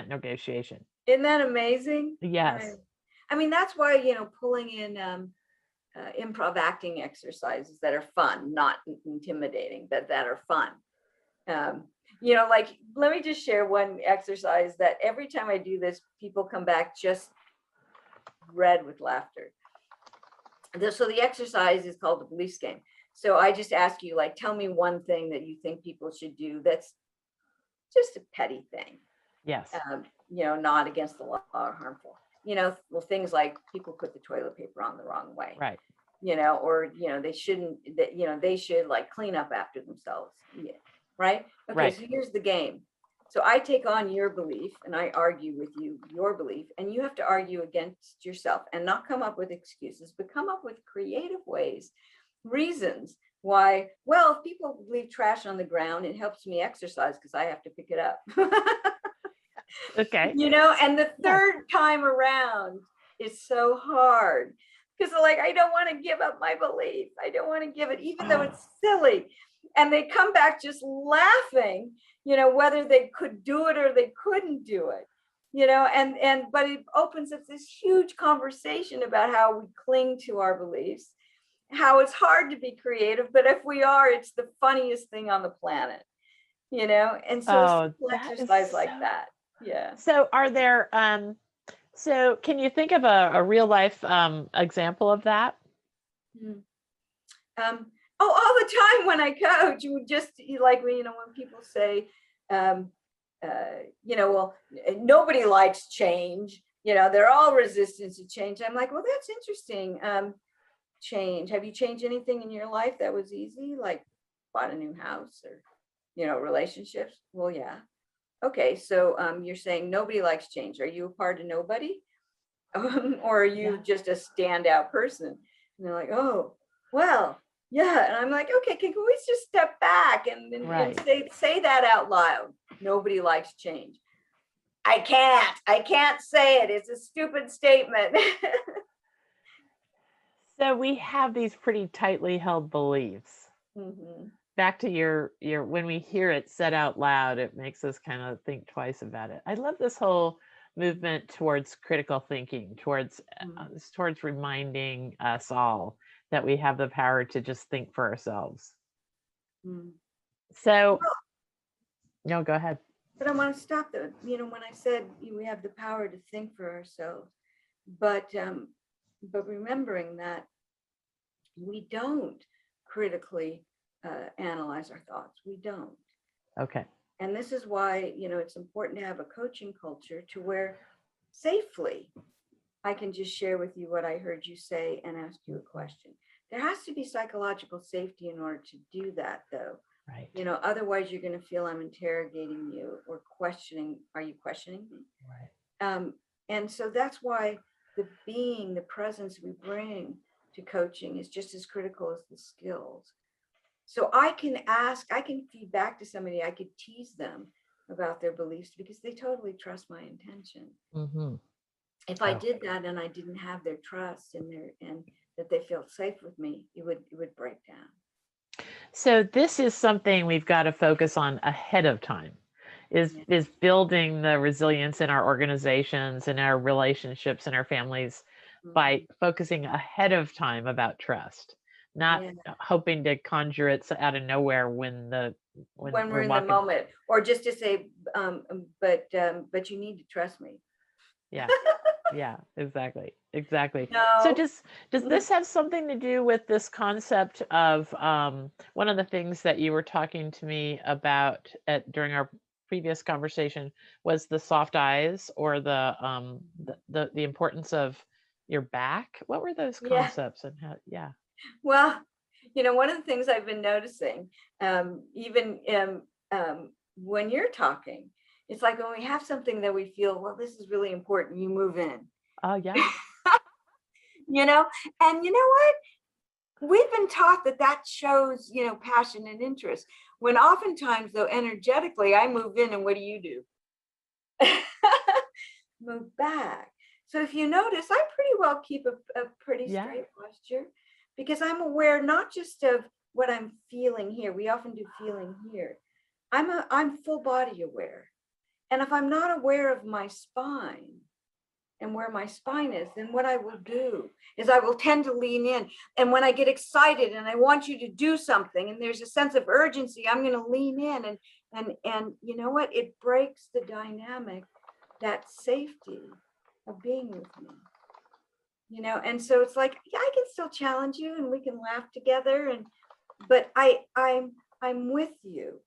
negotiation. Isn't that amazing? Yes. Right. I mean, that's why, pulling in improv acting exercises that are fun, not intimidating, but that are fun. Like, let me just share one exercise that every time I do this, people come back just red with laughter. So the exercise is called the beliefs game. So I just ask you, like, tell me one thing that you think people should do that's just a petty thing. Yes. Not against the law or harmful. Well, things like people put the toilet paper on the wrong way. Right. Or they shouldn't. They should like clean up after themselves. Yeah. Right. Okay. Right. So here's the game. So I take on your belief and I argue with you, your belief, and you have to argue against yourself and not come up with excuses, but come up with creative ways, reasons why, well, if people leave trash on the ground, it helps me exercise because I have to pick it up. Okay. And the third time around is so hard because like, I don't want to give up my belief. I don't want to give it, even though it's silly. And they come back just laughing, whether they could do it or they couldn't do it, but it opens up this huge conversation about how we cling to our beliefs, how it's hard to be creative, but if we are, it's the funniest thing on the planet, and so a Oh, simple that is exercise like so. that. Yeah. So are there so can you think of a real life example of that? Mm. All the time when I coach, you would just like when people say, well, nobody likes change. They're all resistant to change. I'm like, well, that's interesting. Change. Have you changed anything in your life that was easy, like bought a new house or relationships? Well, yeah. Okay, so you're saying nobody likes change. Are you a part of nobody? Or are you just a standout person? And they're like, oh, well, yeah. And I'm like, okay, can we just step back and say that out loud? Nobody likes change. I can't say it. It's a stupid statement. So we have these pretty tightly held beliefs. Mm-hmm. Back to your when we hear it said out loud, it makes us kind of think twice about it. I love this whole movement towards critical thinking, towards reminding us all that we have the power to just think for ourselves. Mm-hmm. So, no, go ahead. But I want to stop though. When I said we have the power to think for ourselves, but remembering that we don't critically analyze our thoughts. We don't. Okay. And this is why, it's important to have a coaching culture to where safely I can just share with you what I heard you say and ask you a question. There has to be psychological safety in order to do that, though. Right. Otherwise you're going to feel I'm interrogating you or questioning. Are you questioning me? Right. And so that's why the presence we bring to coaching is just as critical as the skills. So I can feed back to somebody, I could tease them about their beliefs because they totally trust my intention. Mm-hmm. If I did that and I didn't have their trust and that they felt safe with me, it would break down. So this is something we've got to focus on ahead of time. Is building the resilience in our organizations and our relationships and our families by focusing ahead of time about trust, not hoping to conjure it out of nowhere when we're in the moment, or just to say, but you need to trust me. Yeah, exactly. No. So does this have something to do with this concept of one of the things that you were talking to me about during our previous conversation was the soft eyes, or the importance of your back? What were those concepts and how? Yeah. Well, one of the things I've been noticing, even when you're talking, it's like when we have something that we feel, well, this is really important, you move in. Oh, yeah. And you know what? We've been taught that shows, passion and interest. When oftentimes, though, energetically, I move in, and what do? Move back. So if you notice, I pretty well keep a pretty straight posture because I'm aware not just of what I'm feeling here. We often do feeling here. I'm full body aware. And if I'm not aware of my spine and where my spine is, then what I will do is I will tend to lean in. And when I get excited and I want you to do something and there's a sense of urgency, I'm going to lean in and you know what? It breaks the dynamic, that safety of being with me. And so it's like, yeah, I can still challenge you and we can laugh together, but I'm with you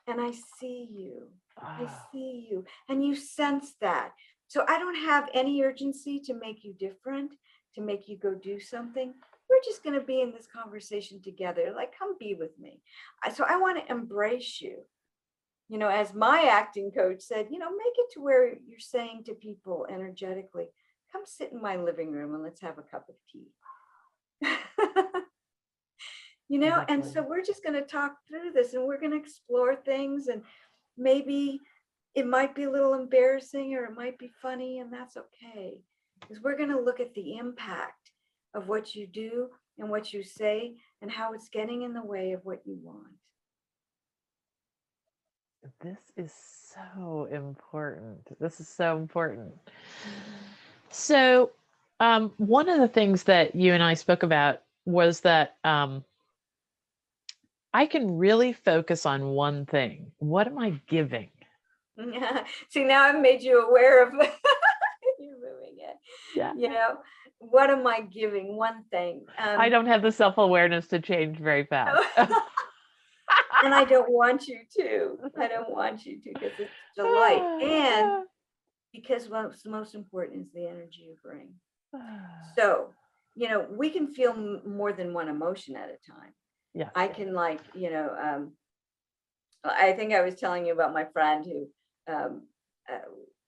and I see you. I see you and you sense that. So I don't have any urgency to make you different, to make you go do something. We're just going to be in this conversation together. Like, come be with me. So I want to embrace you. As my acting coach said, make it to where you're saying to people energetically, come sit in my living room and let's have a cup of tea. And so we're just going to talk through this, and we're going to explore things, and maybe it might be a little embarrassing or it might be funny, and that's okay, because we're going to look at the impact of what you do and what you say and how it's getting in the way of what you want. This is so important. This is so important. So, one of the things that you and I spoke about was that I can really focus on one thing. What am I giving? See, now I've made you aware of you're moving it. Yeah. What am I giving? One thing. I don't have the self-awareness to change very fast. And I don't want you to. I don't want you to, because it's delight. And because what's most important is the energy you bring. So, we can feel more than one emotion at a time. Yeah. I can I think I was telling you about my friend who,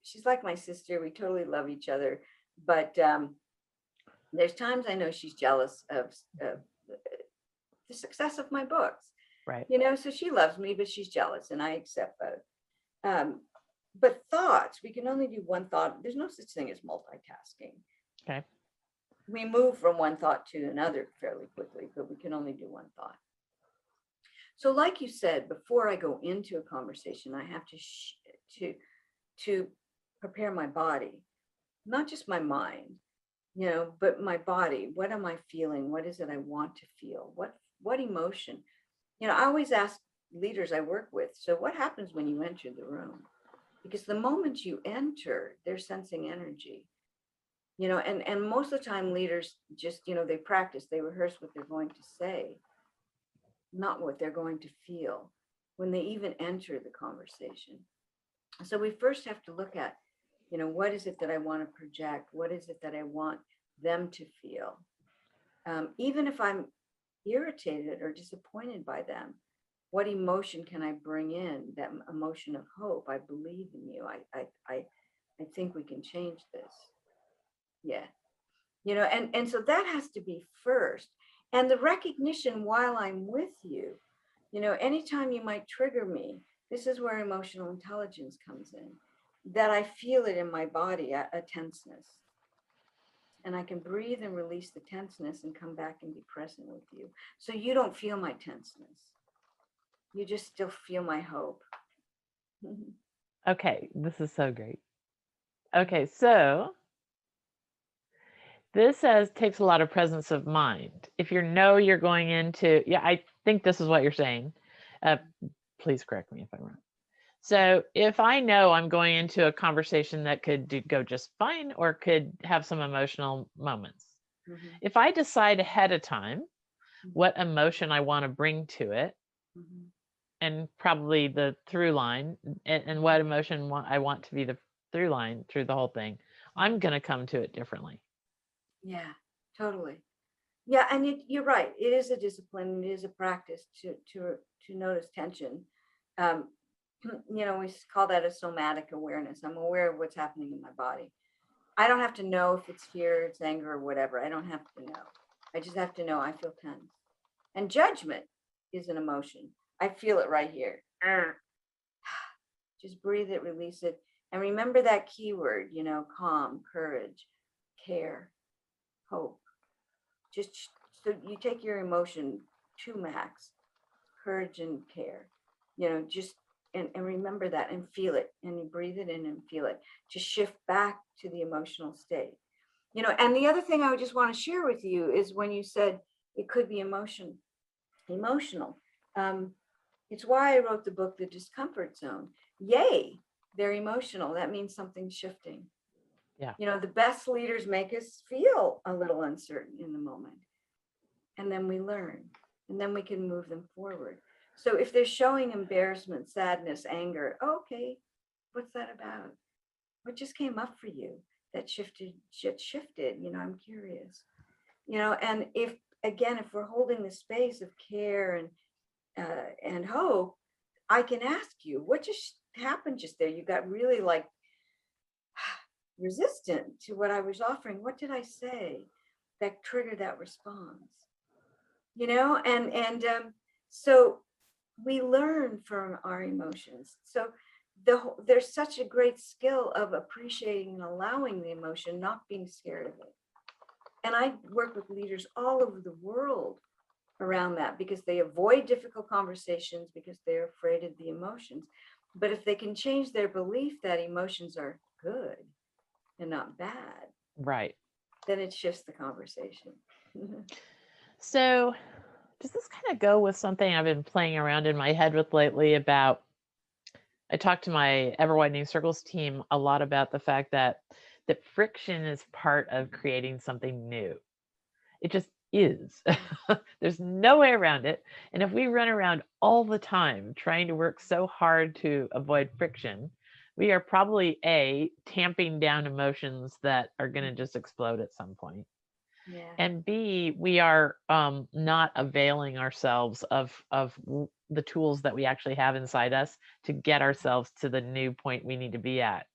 she's like my sister. We totally love each other. But there's times I know she's jealous of the success of my books. Right. So she loves me, but she's jealous, and I accept both. But thoughts, we can only do one thought. There's no such thing as multitasking. Okay. We move from one thought to another fairly quickly, but we can only do one thought. So like you said, before I go into a conversation, I have to prepare my body, not just my mind, but my body. What am I feeling? What is it I want to feel? What emotion? I always ask leaders I work with, so what happens when you enter the room? Because the moment you enter, they're sensing energy. And most of the time leaders just, they practice, they rehearse what they're going to say, not what they're going to feel when they even enter the conversation. So we first have to look at, what is it that I want to project? What is it that I want them to feel? Even if I'm irritated or disappointed by them, what emotion can I bring in? That emotion of hope. I believe in you. I think we can change this. Yeah. And so that has to be first. And the recognition while I'm with you, anytime you might trigger me, this is where emotional intelligence comes in, that I feel it in my body, a tenseness. And I can breathe and release the tenseness and come back and be present with you. So you don't feel my tenseness. You just still feel my hope. Okay, this is so great. Okay, so this takes a lot of presence of mind. If you're going into, I think this is what you're saying. Please correct me if I'm wrong. So if I know I'm going into a conversation that could go just fine or could have some emotional moments, if I decide ahead of time what emotion I want to bring to it, and probably the through line, and what emotion I want to be the through line through the whole thing, I'm going to come to it differently. Yeah, totally. Yeah, and you're right. It is a discipline. It is a practice to notice tension. We call that a somatic awareness. I'm aware of what's happening in my body. I don't have to know if it's fear, it's anger, or whatever. I don't have to know. I just have to know I feel tense. And judgment is an emotion. I feel it right here. Just breathe it, release it. And remember that keyword, calm, courage, care, hope. Just so you take your emotion to max, courage and care, just and remember that and feel it, and you breathe it in and feel it to shift back to the emotional state. And the other thing I would just want to share with you is when you said it could be emotional. It's why I wrote the book, The Discomfort Zone. Yay, they're emotional. That means something's shifting. Yeah. The best leaders make us feel a little uncertain in the moment. And then we learn, and then we can move them forward. So if they're showing embarrassment, sadness, anger, okay, what's that about? What just came up for you that shifted? I'm curious. And if we're holding the space of care and hope, I can ask you, what just happened just there? You got really like resistant to what I was offering. What did I say that triggered that response? So we learn from our emotions. So there's such a great skill of appreciating and allowing the emotion, not being scared of it. And I work with leaders all over the world around that, because they avoid difficult conversations because they're afraid of the emotions. But if they can change their belief that emotions are good and not bad, Right. then it shifts the conversation. So does this kind of go with something I've been playing around in my head with lately about, I talked to my Ever Widening Circles team a lot about the fact that friction is part of creating something new. It just is. There's no way around it. And if we run around all the time trying to work so hard to avoid friction, we are probably tamping down emotions that are going to just explode at some point. Yeah. And B, we are not availing ourselves of the tools that we actually have inside us to get ourselves to the new point we need to be at.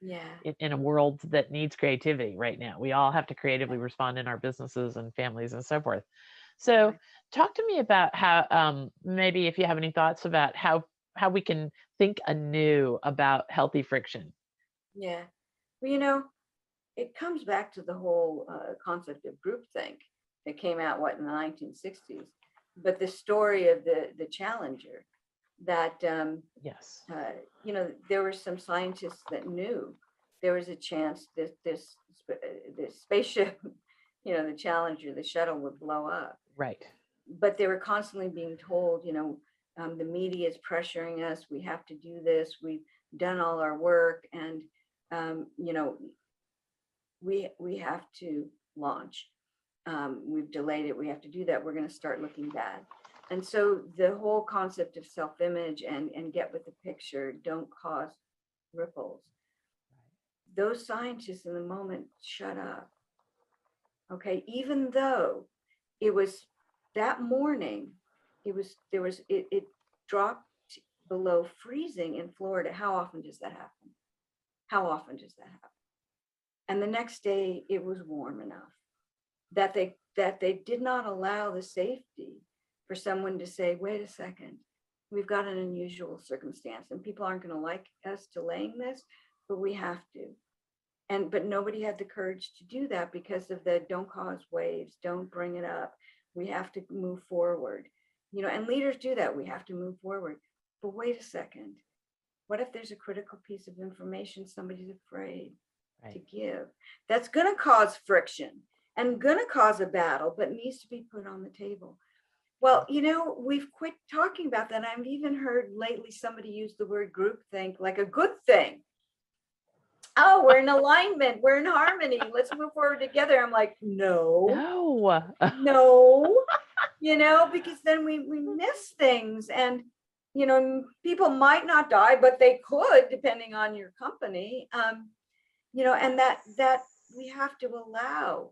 Yeah. In a world that needs creativity right now. We all have to creatively respond in our businesses and families and so forth. So talk to me about how, maybe if you have any thoughts about how we can think anew about healthy friction. Yeah. Well, it comes back to the whole concept of groupthink that came out, in the 1960s. But the story of the Challenger, that Yes. there were some scientists that knew there was a chance that this spaceship, the Challenger, the shuttle, would blow up. Right. But they were constantly being told, the media is pressuring us. We have to do this. We've done all our work, and we have to launch. We've delayed it. We have to do that. We're going to start looking bad. And so the whole concept of self-image and get with the picture, don't cause ripples. Those scientists in the moment shut up. Okay, even though it was that morning, it dropped below freezing in Florida. How often does that happen? How often does that happen? And the next day it was warm enough that they did not allow the safety for someone to say, wait a second, we've got an unusual circumstance and people aren't going to like us delaying this, but we have to. But nobody had the courage to do that because of the don't cause waves, don't bring it up. We have to move forward, and leaders do that. We have to move forward. But wait a second. What if there's a critical piece of information somebody's afraid to give? That's going to cause friction and going to cause a battle, but needs to be put on the table. Well, we've quit talking about that. I've even heard lately somebody use the word groupthink like a good thing. Oh, we're in alignment. We're in harmony. Let's move forward together. I'm like, no, because then we miss things. And, people might not die, but they could, depending on your company. And that we have to allow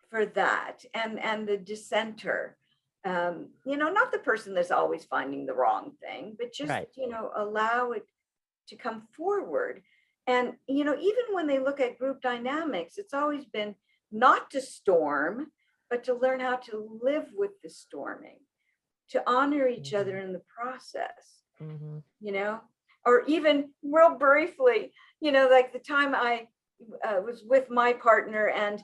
for that. And the dissenter, not the person that's always finding the wrong thing, but just, allow it to come forward. And, even when they look at group dynamics, it's always been not to storm, but to learn how to live with the storming, to honor each other in the process, or even real briefly, like the time I was with my partner and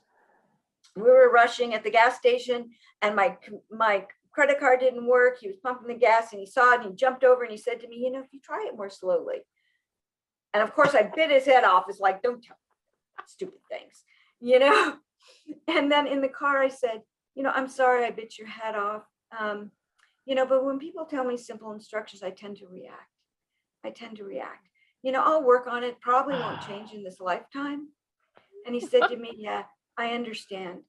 we were rushing at the gas station and my credit card didn't work. He was pumping the gas and he saw it and he jumped over and he said to me, if you try it more slowly. And of course I bit his head off. It's like, don't tell me stupid things, And then in the car I said, I'm sorry I bit your head off. But when people tell me simple instructions, I tend to react. I'll work on it. Probably won't change in this lifetime. And he said to me, yeah, I understand.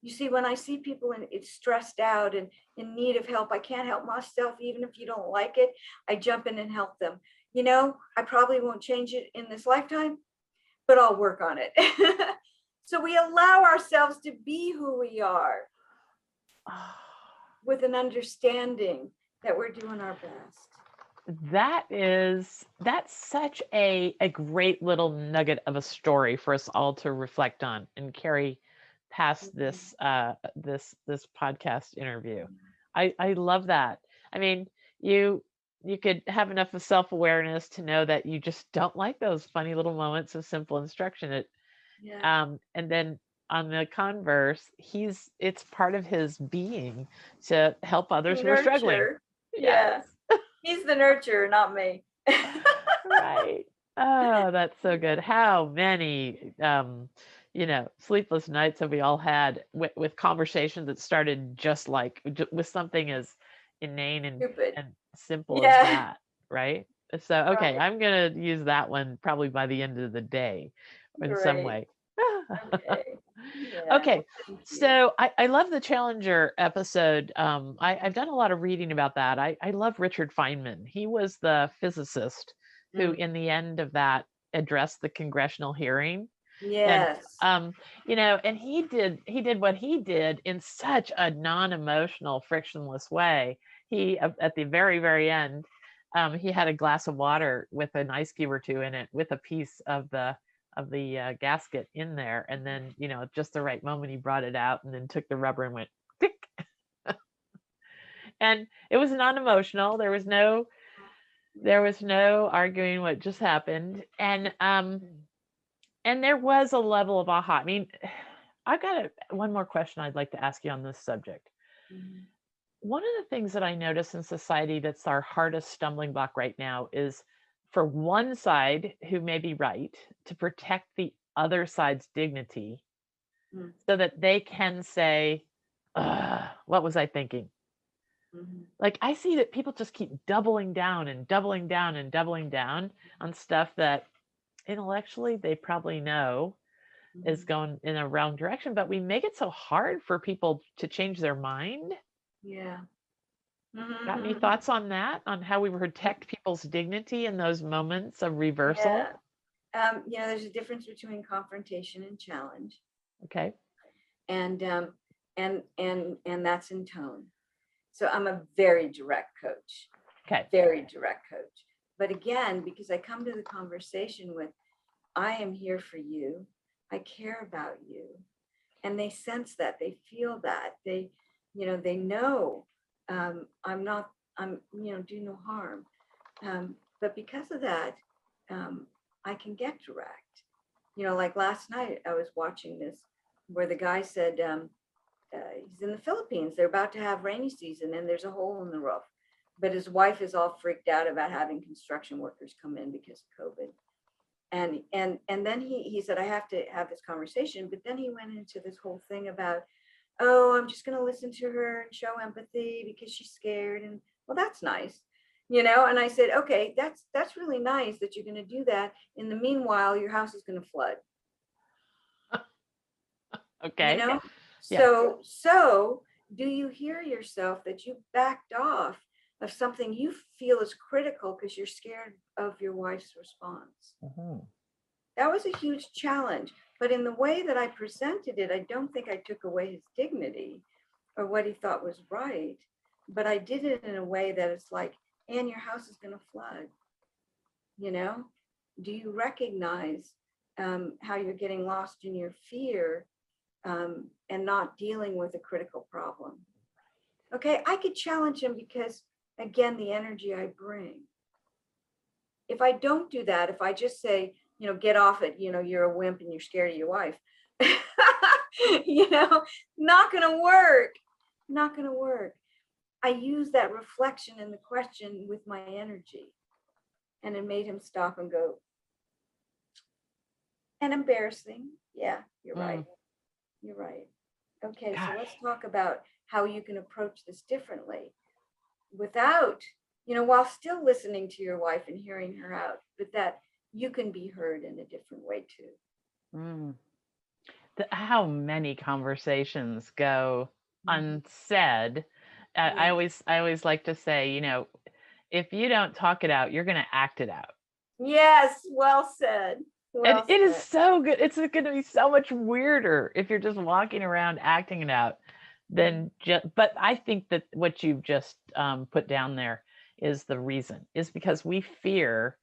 You see, when I see people it's stressed out and in need of help, I can't help myself. Even if you don't like it, I jump in and help them. I probably won't change it in this lifetime, but I'll work on it. So we allow ourselves to be who we are with an understanding that we're doing our best. that's such a great little nugget of a story for us all to reflect on and carry past Mhm. this podcast interview. I love that. I mean, you you could have enough of self-awareness to know that you just don't like those funny little moments of simple instruction. Yeah. And then on the converse, it's part of his being to help others who are struggling. Nurture. Yes. Yeah. He's the nurturer, not me. Right. Oh, that's so good. How many, sleepless nights have we all had with conversations that started just like with something as inane Stupid. and simple as Yeah. that, right? So, okay, Right. I'm gonna use that one probably by the end of the day in some Great. way. Okay. Yeah. Okay, Thank you. so I love the Challenger episode. I've done a lot of reading about that. I love Richard Feynman. He was the physicist who, Mm. in the end of that, addressed the congressional hearing. And Yes. and he did what he did in such a non-emotional, frictionless way. He at the very, very end, he had a glass of water with an ice cube or two in it, with a piece of the gasket in there, and then at just the right moment he brought it out and then took the rubber and went tick, and it was non-emotional. There was no arguing what just happened, and there was a level of aha. I mean, I've got one more question I'd like to ask you on this subject. Mhm. One of the things that I notice in society that's our hardest stumbling block right now is for one side who may be right to protect the other side's dignity Mm. so that they can say, "Ugh, what was I thinking?" Mhm. Like, I see that people just keep doubling down and doubling down and doubling down on stuff that intellectually they probably know is Mhm. going in a wrong direction, but we make it so hard for people to change their mind. Yeah. Got any Mhm. thoughts on that? On how we protect people's dignity in those moments of reversal? Yeah. There's a difference between confrontation and challenge, Okay. and and that's in tone. So I'm a very direct coach, Okay. very direct coach. But again, because I come to the conversation with, I am here for you. I care about you. And they sense that, they feel that, they know, I'm not, do no harm. But because of that, um, I can get direct. Like last night, I was watching this where the guy said, he's in the Philippines. They're about to have rainy season and there's a hole in the roof. But his wife is all freaked out about having construction workers come in because of COVID. And then he said, I have to have this conversation. But then he went into this whole thing about, oh, I'm just going to listen to her and show empathy because she's scared. And well, that's nice. And I said, okay, that's really nice that you're going to do that. In the meanwhile, your house is going to flood. you Okay. know Yeah. so do you hear yourself that you backed off of something you feel is critical because you're scared of your wife's response? Mhm. That was a huge challenge, but in the way that I presented it, I don't think I took away his dignity or what he thought was right, but I did it in a way that it's like, and your house is going to flood. you know do you recognize how you're getting lost in your fear, and not dealing with a critical problem? Okay, I could challenge him because, again, the energy I bring. If I don't do that, if I just say, get off it, you're a wimp and you're scared of your wife, you know, not going to work. Not going to work. I use that reflection in the question with my energy, and it made him stop and go, and embarrassing. Yeah, you're right. Mm. You're right. Okay, so let's Gosh. talk about how you can approach this differently without, while still listening to your wife and hearing her out, but that you can be heard in a different way too. Mm. How many conversations go Mhm. unsaid? I Yes. always I always like to say, if you don't talk it out, you're going to act it out. Yes, well said. And Well it is said. so good. It's going to be so much weirder if you're just walking around acting it out Mhm. than just. But I think that what you've just put down there is the reason, is because we fear,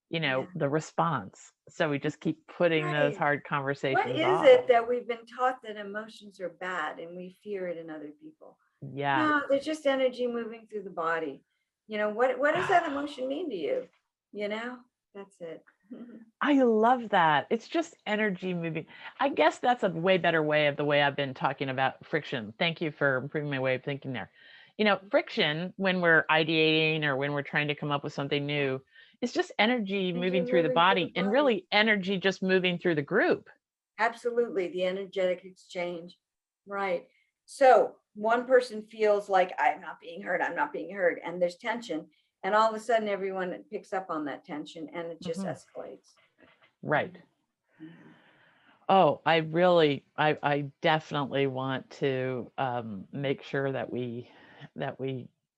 Yeah. the response. So we just keep putting those Right. hard What conversations is off. it that we've been taught that emotions are bad and we fear it in other people? Yeah. No, they're just energy moving through the body. What does that emotion mean to you? You know, that's it. I love that. It's just energy moving. I guess that's a way better way of the way I've been talking about friction. Thank you for improving my way of thinking there. Friction, when we're ideating or when we're trying to come up with something new, is just energy Energy moving through the moving through body, the and body. really energy just moving through the group. Absolutely, the energetic exchange. Right. So one person feels like I'm not being heard, I'm not being heard, and there's tension. And all of a sudden, everyone picks up on that tension and it just Mhm. escalates. Right. Mhm. Oh, I definitely want to make sure that we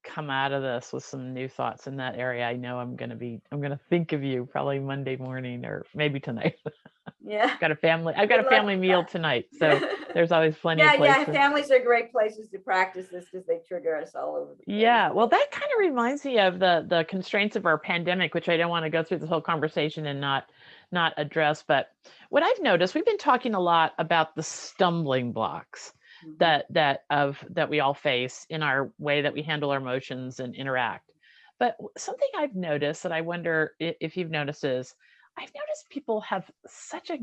come out of this with some new thoughts in that area. I know I'm gonna think of you probably Monday morning or maybe tonight. Yeah. I've got Good a luck family with meal tonight, so that. there's always plenty of Yeah, place yeah. for. Families are great places to practice this because they trigger us all over the place. Yeah, well, that kind of reminds me of the constraints of our pandemic, which I don't want to go through this whole conversation and not address. But what I've noticed, we've been talking a lot about the stumbling blocks Mhm. that we all face in our way that we handle our emotions and interact. But something I've noticed that I wonder if you've noticed is I've noticed people have such a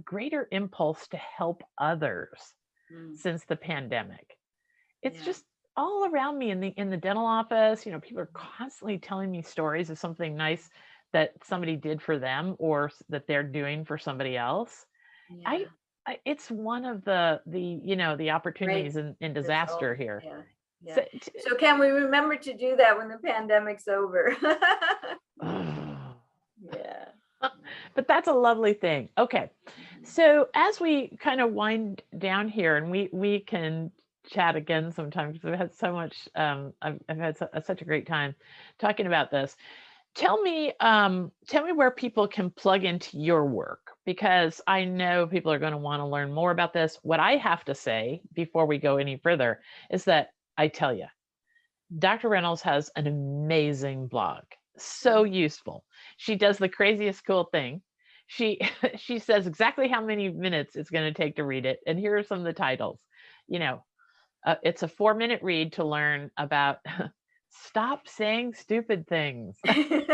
greater impulse to help others Mm. since the pandemic. It's Yeah. just all around me in the dental office. People are constantly telling me stories of something nice that somebody did for them or that they're doing for somebody else. I, Yeah. it's one of the Great opportunities in disaster result. here. Yeah. Yeah. So, So can we remember to do that when the pandemic's over? Yeah. but that's a lovely thing. Okay. Mhm. So as we kind of wind down here, and we can chat again sometime because we've had so much. I've had such a great time talking about this. Tell me where people can plug into your work, because I know people are going to want to learn more about this. What I have to say before we go any further is that I tell you, Dr. Reynolds has an amazing blog. So Mhm. useful. She does the craziest cool thing. She she says exactly how many minutes it's going to take to read it. And here are some of the titles. You know, it's a 4-minute read to learn about stop saying stupid things. Right.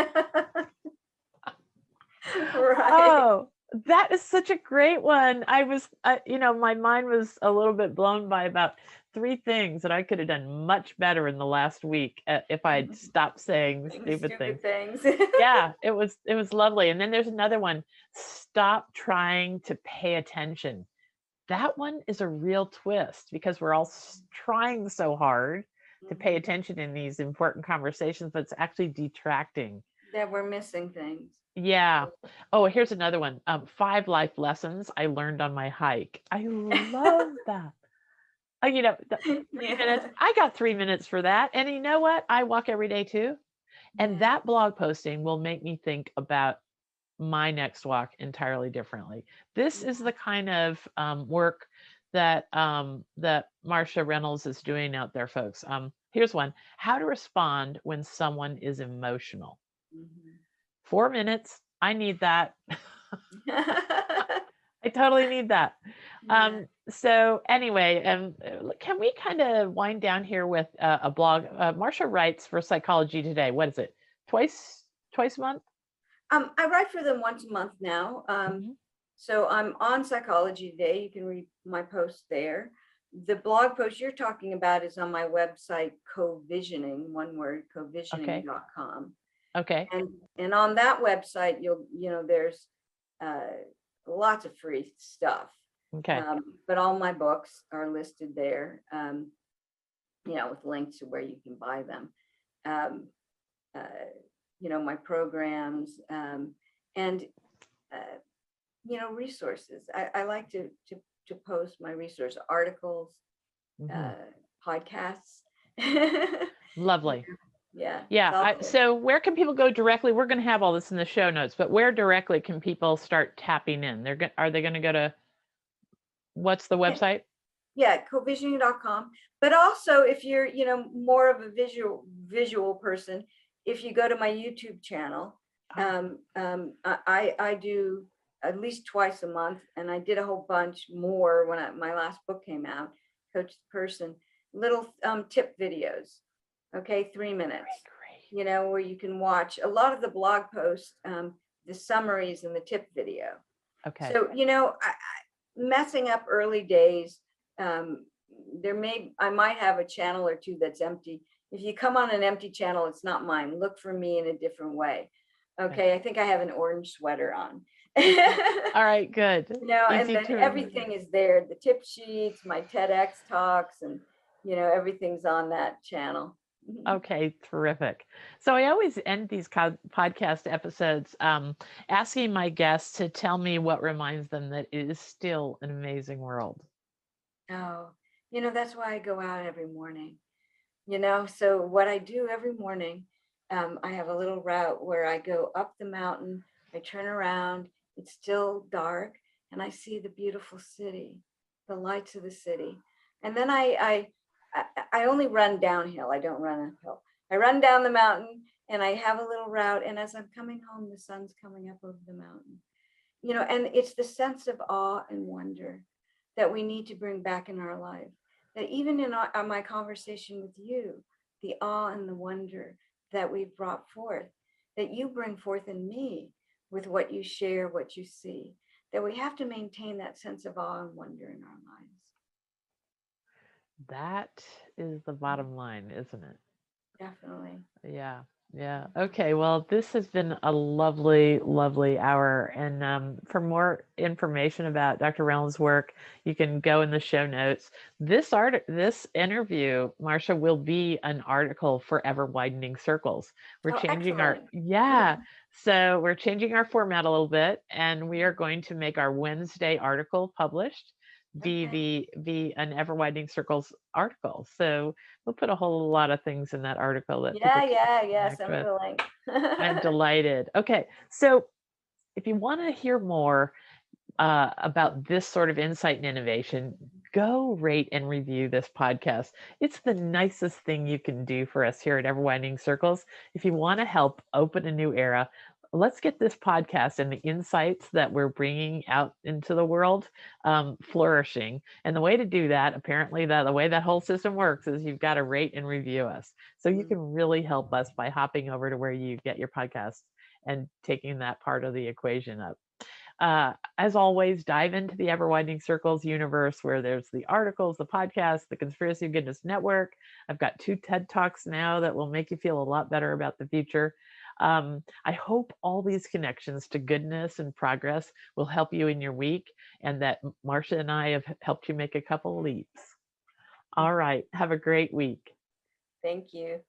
Oh, that is such a great one. My mind was a little bit blown by about 3 things that I could have done much better in the last week if I'd stopped saying Saying stupid things. stupid things. Yeah, it was lovely. And then there's another one, stop trying to pay attention. That one is a real twist because we're all trying so hard to pay Mhm. attention in these important conversations, but it's actually detracting. That we're missing things. Yeah. Oh, here's another one. 5 life lessons I learned on my hike. I love that. The 3 minutes. Yeah. I got 3 minutes for that. And you know what? I walk every day too. And Yeah. that blog posting will make me think about my next walk entirely differently. This is the kind of work that Marcia Reynolds is doing out there, folks. Here's one: how to respond when someone is emotional. Mhm. 4 minutes. I need that. Yeah. I totally need that. So anyway, can we kind of wind down here with a blog? Marcia writes for Psychology Today. What is it? Twice a month? I write for them once a month now. Mhm. So I'm on Psychology Today. You can read my post there. The blog post you're talking about is on my website, covisioning, one word, Okay. covisioning.com. Okay. And on that website, there's uh, lots of free stuff. Okay. But all my books are listed there, with links to where you can buy them. Um, my programs, and uh, resources. I like to post my resource articles, Hmm. uh, podcasts. Lovely. Yeah, it's Yeah. all there. So where can people go directly? We're going to have all this in the show notes, but where directly can people start tapping in? Are they going to go to what's the Yeah, website? Yeah, covisioning.com. But also, if you're, more of a visual person, if you go to my YouTube channel, I do at least twice a month, and I did a whole bunch more when my last book came out, Coach the Person, little tip videos. Okay, 3 minutes. Great. Where you can watch a lot of the blog posts, the summaries and the tip video. Okay. So, messing up early days, I might have a channel or two that's empty. If you come on an empty channel, it's not mine. Look for me in a different way. Okay, I think I have an orange sweater on. All right, good. And then everything is there. The tip sheets, my TEDx talks, and everything's on that channel. Okay, terrific. So I always end these podcast episodes asking my guests to tell me what reminds them that it is still an amazing world. Oh, that's why I go out every morning. So what I do every morning, I have a little route where I go up the mountain, I turn around, it's still dark, and I see the beautiful city, the lights of the city. And then I only run downhill. I don't run uphill. I run down the mountain, and I have a little route. And as I'm coming home, the sun's coming up over the mountain. And it's the sense of awe and wonder that we need to bring back in our life. That even in my conversation with you, the awe and the wonder that we've brought forth, that you bring forth in me with what you share, what you see, that we have to maintain that sense of awe and wonder in our lives. That is the bottom line, isn't it? Definitely. Yeah. Yeah. Okay. Well, this has been a lovely, lovely hour. And for more information about Dr. Reynolds' work, you can go in the show notes. This interview, Marcia, will be an article for Ever Widening Circles. We're changing so we're changing our format a little bit, and we are going to make our Wednesday article published be an Ever Widening Circles article. So we'll put a whole lot of things in that article that yes, I'm willing. I'm delighted. Okay, so if you want to hear more about this sort of insight and innovation, go rate and review this podcast. It's the nicest thing you can do for us here at Ever Widening Circles. If you want to help open a new era, let's get this podcast and the insights that we're bringing out into the world flourishing. And the way to do that, apparently, the way that whole system works is you've got to rate and review us. So you can really help us by hopping over to where you get your podcasts and taking that part of the equation up. As always, dive into the Ever Widening Circles universe where there's the articles, the podcast, the Conspiracy of Goodness Network. I've got 2 TED Talks now that will make you feel a lot better about the future. I hope all these connections to goodness and progress will help you in your week, and that Marcia and I have helped you make a couple of leaps. All right. Have a great week. Thank you.